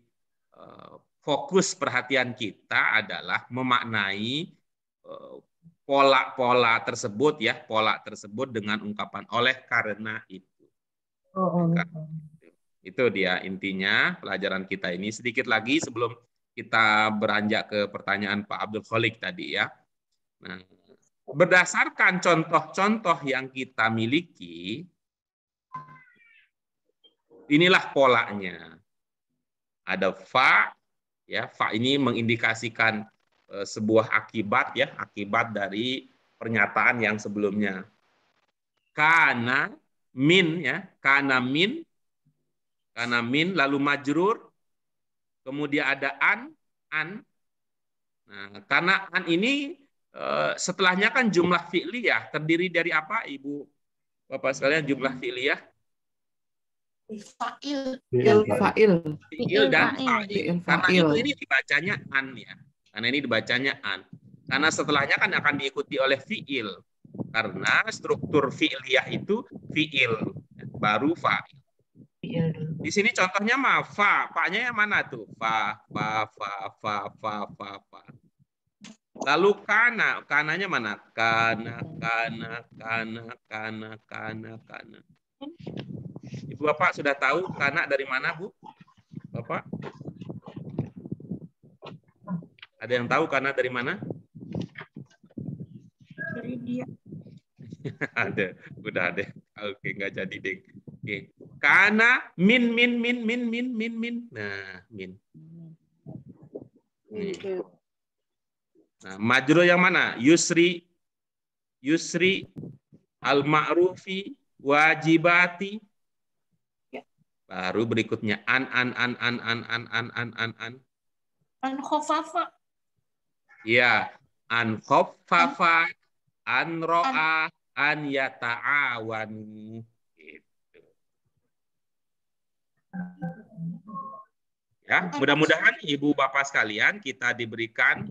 fokus perhatian kita adalah memaknai pola-pola tersebut ya, pola tersebut dengan ungkapan oleh karena itu. Itu dia intinya pelajaran kita ini. Sedikit lagi sebelum kita beranjak ke pertanyaan Pak Abdul Khalik tadi ya. Nah, berdasarkan contoh-contoh yang kita miliki, Inilah polanya. Ada fa, ya, fa ini mengindikasikan sebuah akibat, ya, akibat dari pernyataan yang sebelumnya. Kana min, ya, kana min lalu majrur, kemudian ada an. Nah, karena an ini setelahnya kan jumlah fi'liyah, terdiri dari apa, Ibu Bapak sekalian? Jumlah fi'liyah Fi'il dan fa'il. Karena itu ini dibacanya an, ya. Karena ini dibacanya an. Karena setelahnya kan akan diikuti oleh fi'il. Karena struktur fi'liyah itu fi'il, baru fa'il. Di sini contohnya mah fa. Fa-nya yang mana tuh? Fa. Lalu kana. Kananya mana? Kana. Ibu Bapak sudah tahu kana dari mana, Bu? Bapak? Ada yang tahu kana dari mana? Dari dia. Ada, udah ada. Oke, nggak jadi deh. Oke. Kana min. Nah, min. Nih. Nah, majrur yang mana? Yusri, al-ma'rufi, wajibati. Baru berikutnya an. An khofafa. Ya, an khoffafa, an ro'a, an yata'awanu. Gitu. Ya, mudah-mudahan Ibu Bapak sekalian kita diberikan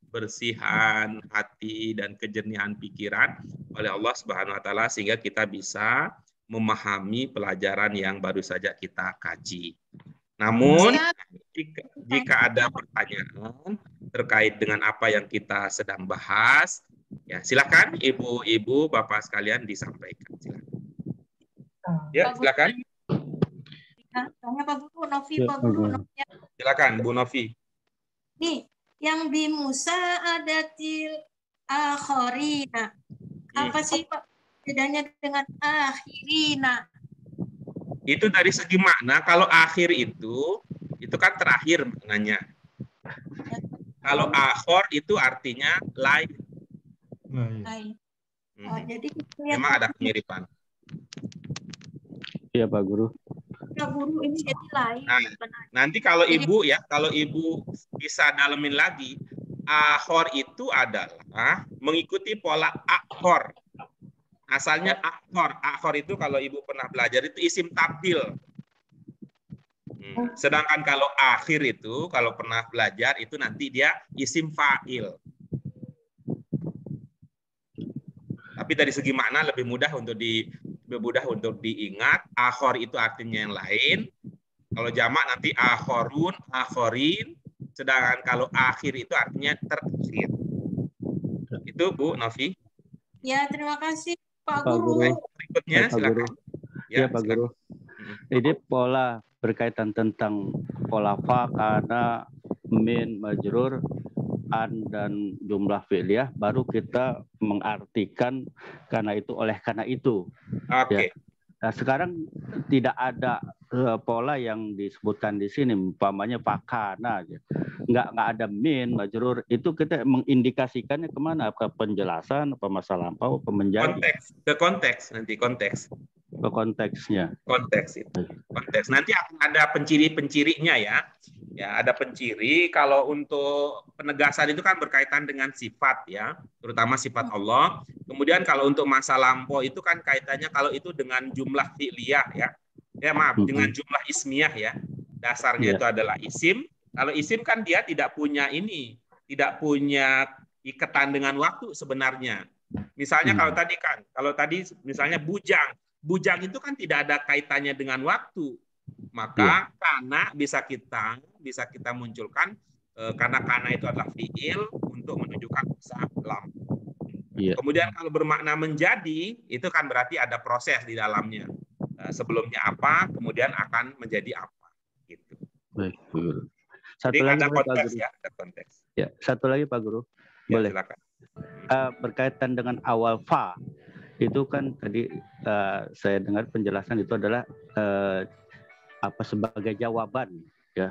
kebersihan hati dan kejernihan pikiran oleh Allah Subhanahu wa taala sehingga kita bisa memahami pelajaran yang baru saja kita kaji. Namun jika ada pertanyaan terkait dengan apa yang kita sedang bahas, ya silakan Ibu-ibu Bapak sekalian disampaikan. Silakan. Ya, silakan. Tanya Pak Guru, Novi, Pak Guru. Silakan Bu Novi. Nih, yang di Musa adatil akhirina. Apa sih Pak bedanya dengan akhirina? Itu dari segi makna. Kalau akhir itu kan terakhir maknanya. Kalau akhir itu artinya lain. Lain. Jadi memang ada kemiripan. Iya Pak Guru. Pak Guru ini jadi lain. Nah, nanti kalau Ibu ya, kalau Ibu bisa dalemin lagi, akhor itu adalah mengikuti pola akhor. Asalnya akhor. Akhor itu kalau Ibu pernah belajar itu isim tabdil. Sedangkan kalau akhir itu kalau pernah belajar itu nanti dia isim fa'il. Tapi dari segi makna lebih mudah untuk diingat. Akhor itu artinya yang lain. Kalau jamak nanti akhorun, akhorin. Sedangkan kalau akhir itu artinya terakhir. Itu Bu Novi. Ya, terima kasih Pak Guru. Berikutnya silakan. Ya, Pak Guru. Ini pola berkaitan tentang pola fa, kana, min, majrur, an dan jumlah fi'liyah, baru kita mengartikan karena itu oleh karena itu. Oke. Ya. Nah, sekarang tidak ada pola yang disebutkan di sini, umpamanya fakana aja. Nggak ada min, majrur, itu kita mengindikasikannya kemana? Ke penjelasan, apa masa lampau, apa menjadi? Konteks, nanti konteks. Ke konteksnya. Konteks itu. Konteks. Nanti akan ada penciri-pencirinya ya. Ya, ada penciri. Kalau untuk penegasan itu kan berkaitan dengan sifat ya, terutama sifat Allah. Kemudian kalau untuk masa lampau itu kan kaitannya kalau itu dengan jumlah fi'liyah ya. Ya maaf, dengan jumlah ismiyah ya. Dasarnya itu adalah isim. Kalau isim kan dia tidak punya tidak ikatan dengan waktu sebenarnya. Misalnya kalau tadi misalnya bujang. Bujang itu kan tidak ada kaitannya dengan waktu. Maka kana bisa kita munculkan karena itu adalah fiil untuk menunjukkan masa lampau. Kemudian kalau bermakna menjadi itu kan berarti ada proses di dalamnya. Sebelumnya apa, kemudian akan menjadi apa gitu. Baik, Guru. Jadi ada konteks ya, ada konteks. Ya, satu lagi Pak Guru. Boleh. Silakan. Berkaitan dengan awal fa. itu kan tadi saya dengar penjelasan itu adalah sebagai jawaban ya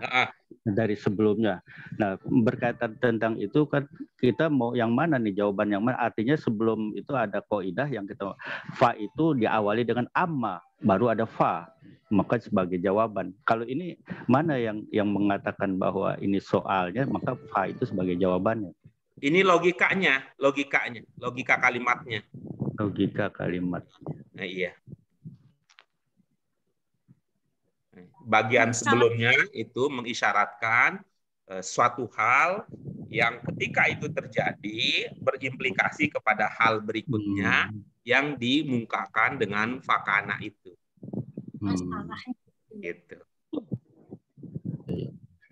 dari sebelumnya. Nah, berkaitan tentang itu kan kita mau yang mana nih, jawaban yang mana? Artinya sebelum itu ada kaidah yang kita fa itu diawali dengan amma, baru ada fa, maka sebagai jawaban. Kalau ini mana yang mengatakan bahwa ini soalnya, maka fa itu sebagai jawabannya. Ini logika kalimatnya. Logika kalimat. Nah, iya. Bagian sebelumnya itu mengisyaratkan suatu hal yang ketika itu terjadi berimplikasi kepada hal berikutnya yang dimungkakan dengan fakana itu. Gitu.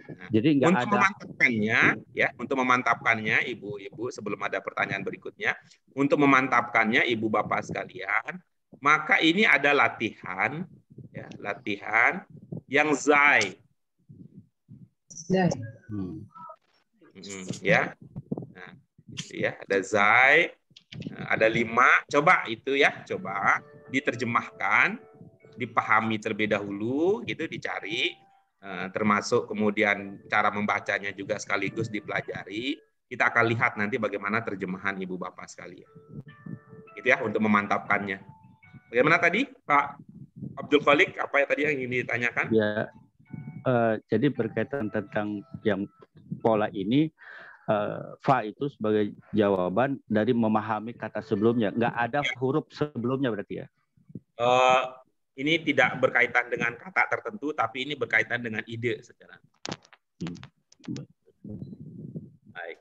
Nah, jadi untuk memantapkannya, ya, untuk memantapkannya, ibu-ibu, sebelum ada pertanyaan berikutnya, untuk memantapkannya, ibu bapak sekalian, maka ini ada latihan, ya, latihan yang zai, ya, nah, itu ya, ada zai, ada 5, coba itu ya, coba diterjemahkan, dipahami terlebih dahulu, gitu, dicari, termasuk kemudian cara membacanya juga sekaligus dipelajari. Kita akan lihat nanti bagaimana terjemahan ibu bapak sekalian, gitu ya, untuk memantapkannya. Bagaimana tadi Pak Abdul Khalik, apa yang tadi yang ingin ditanyakan? Ya, jadi berkaitan tentang yang pola ini, fa itu sebagai jawaban dari memahami kata sebelumnya. Nggak ada huruf sebelumnya berarti ya? Ini tidak berkaitan dengan kata tertentu, tapi ini berkaitan dengan ide secara. Baik.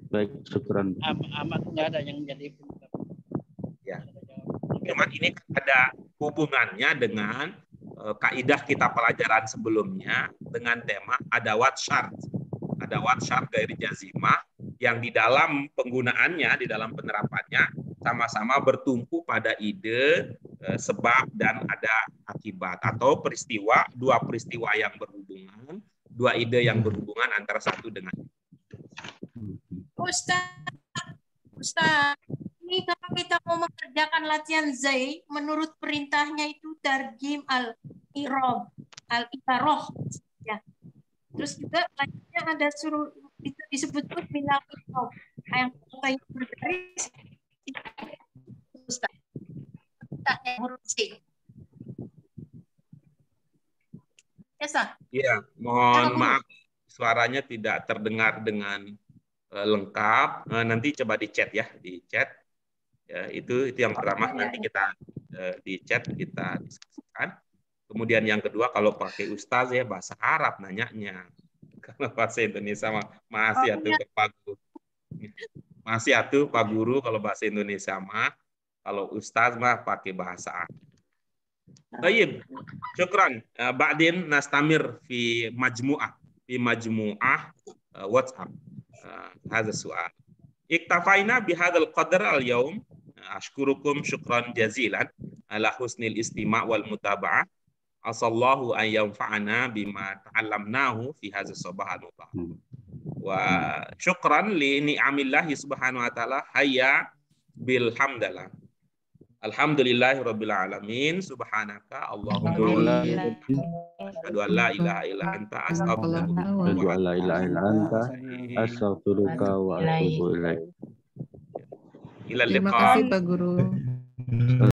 Baik, syukran. Amat nggak ada yang jadi. Ya. Cuman ini ada hubungannya dengan kaidah kita pelajaran sebelumnya dengan tema adawat syart. Adawat syart gairi jazimah yang di dalam penggunaannya, di dalam penerapannya sama-sama bertumpu pada ide, sebab dan ada akibat, atau peristiwa, dua peristiwa yang berhubungan, dua ide yang berhubungan antara satu dengan Ustaz, ini kalau kita mau mengerjakan latihan zai, menurut perintahnya itu tarjim al-irob, al-ibaroh, ya. Terus juga lainnya ada suruh itu disebut minal irob, yang kita bergaris. Ustaz, yang huruf C. Iya, mohon maaf suaranya tidak terdengar dengan lengkap. Nanti coba di chat ya, di chat. Ya, itu yang pertama, nanti kita di chat kita diskusikan. Kemudian yang kedua, kalau pakai ustaz ya bahasa Arab nanyanya. Kalau bahasa Indonesia masih atuh Pak Guru. Masih atuh Pak Guru kalau bahasa Indonesia mah. Kalau ustaz mah pakai bahasa Arab. Baik, syukran. Ba'din nastamir fi majmu'ah WhatsApp. هذا السؤال اكتفينا بهذا القدر اليوم أشكركم شكرا جزيلا على حسن الاستماع والمتابعة عسى الله أن ينفعنا بما تعلمناه في هذا الصباح المبارك وشكرا لنعم الله سبحانه وتعالى هيا بالحمد لله الحمد لله رب العالمين سبحانك اللهم أشهد أن لا إله إلا أنت أستغفرك وأتوب إليك. إلى Terima اللقاء. kasih Pak Guru.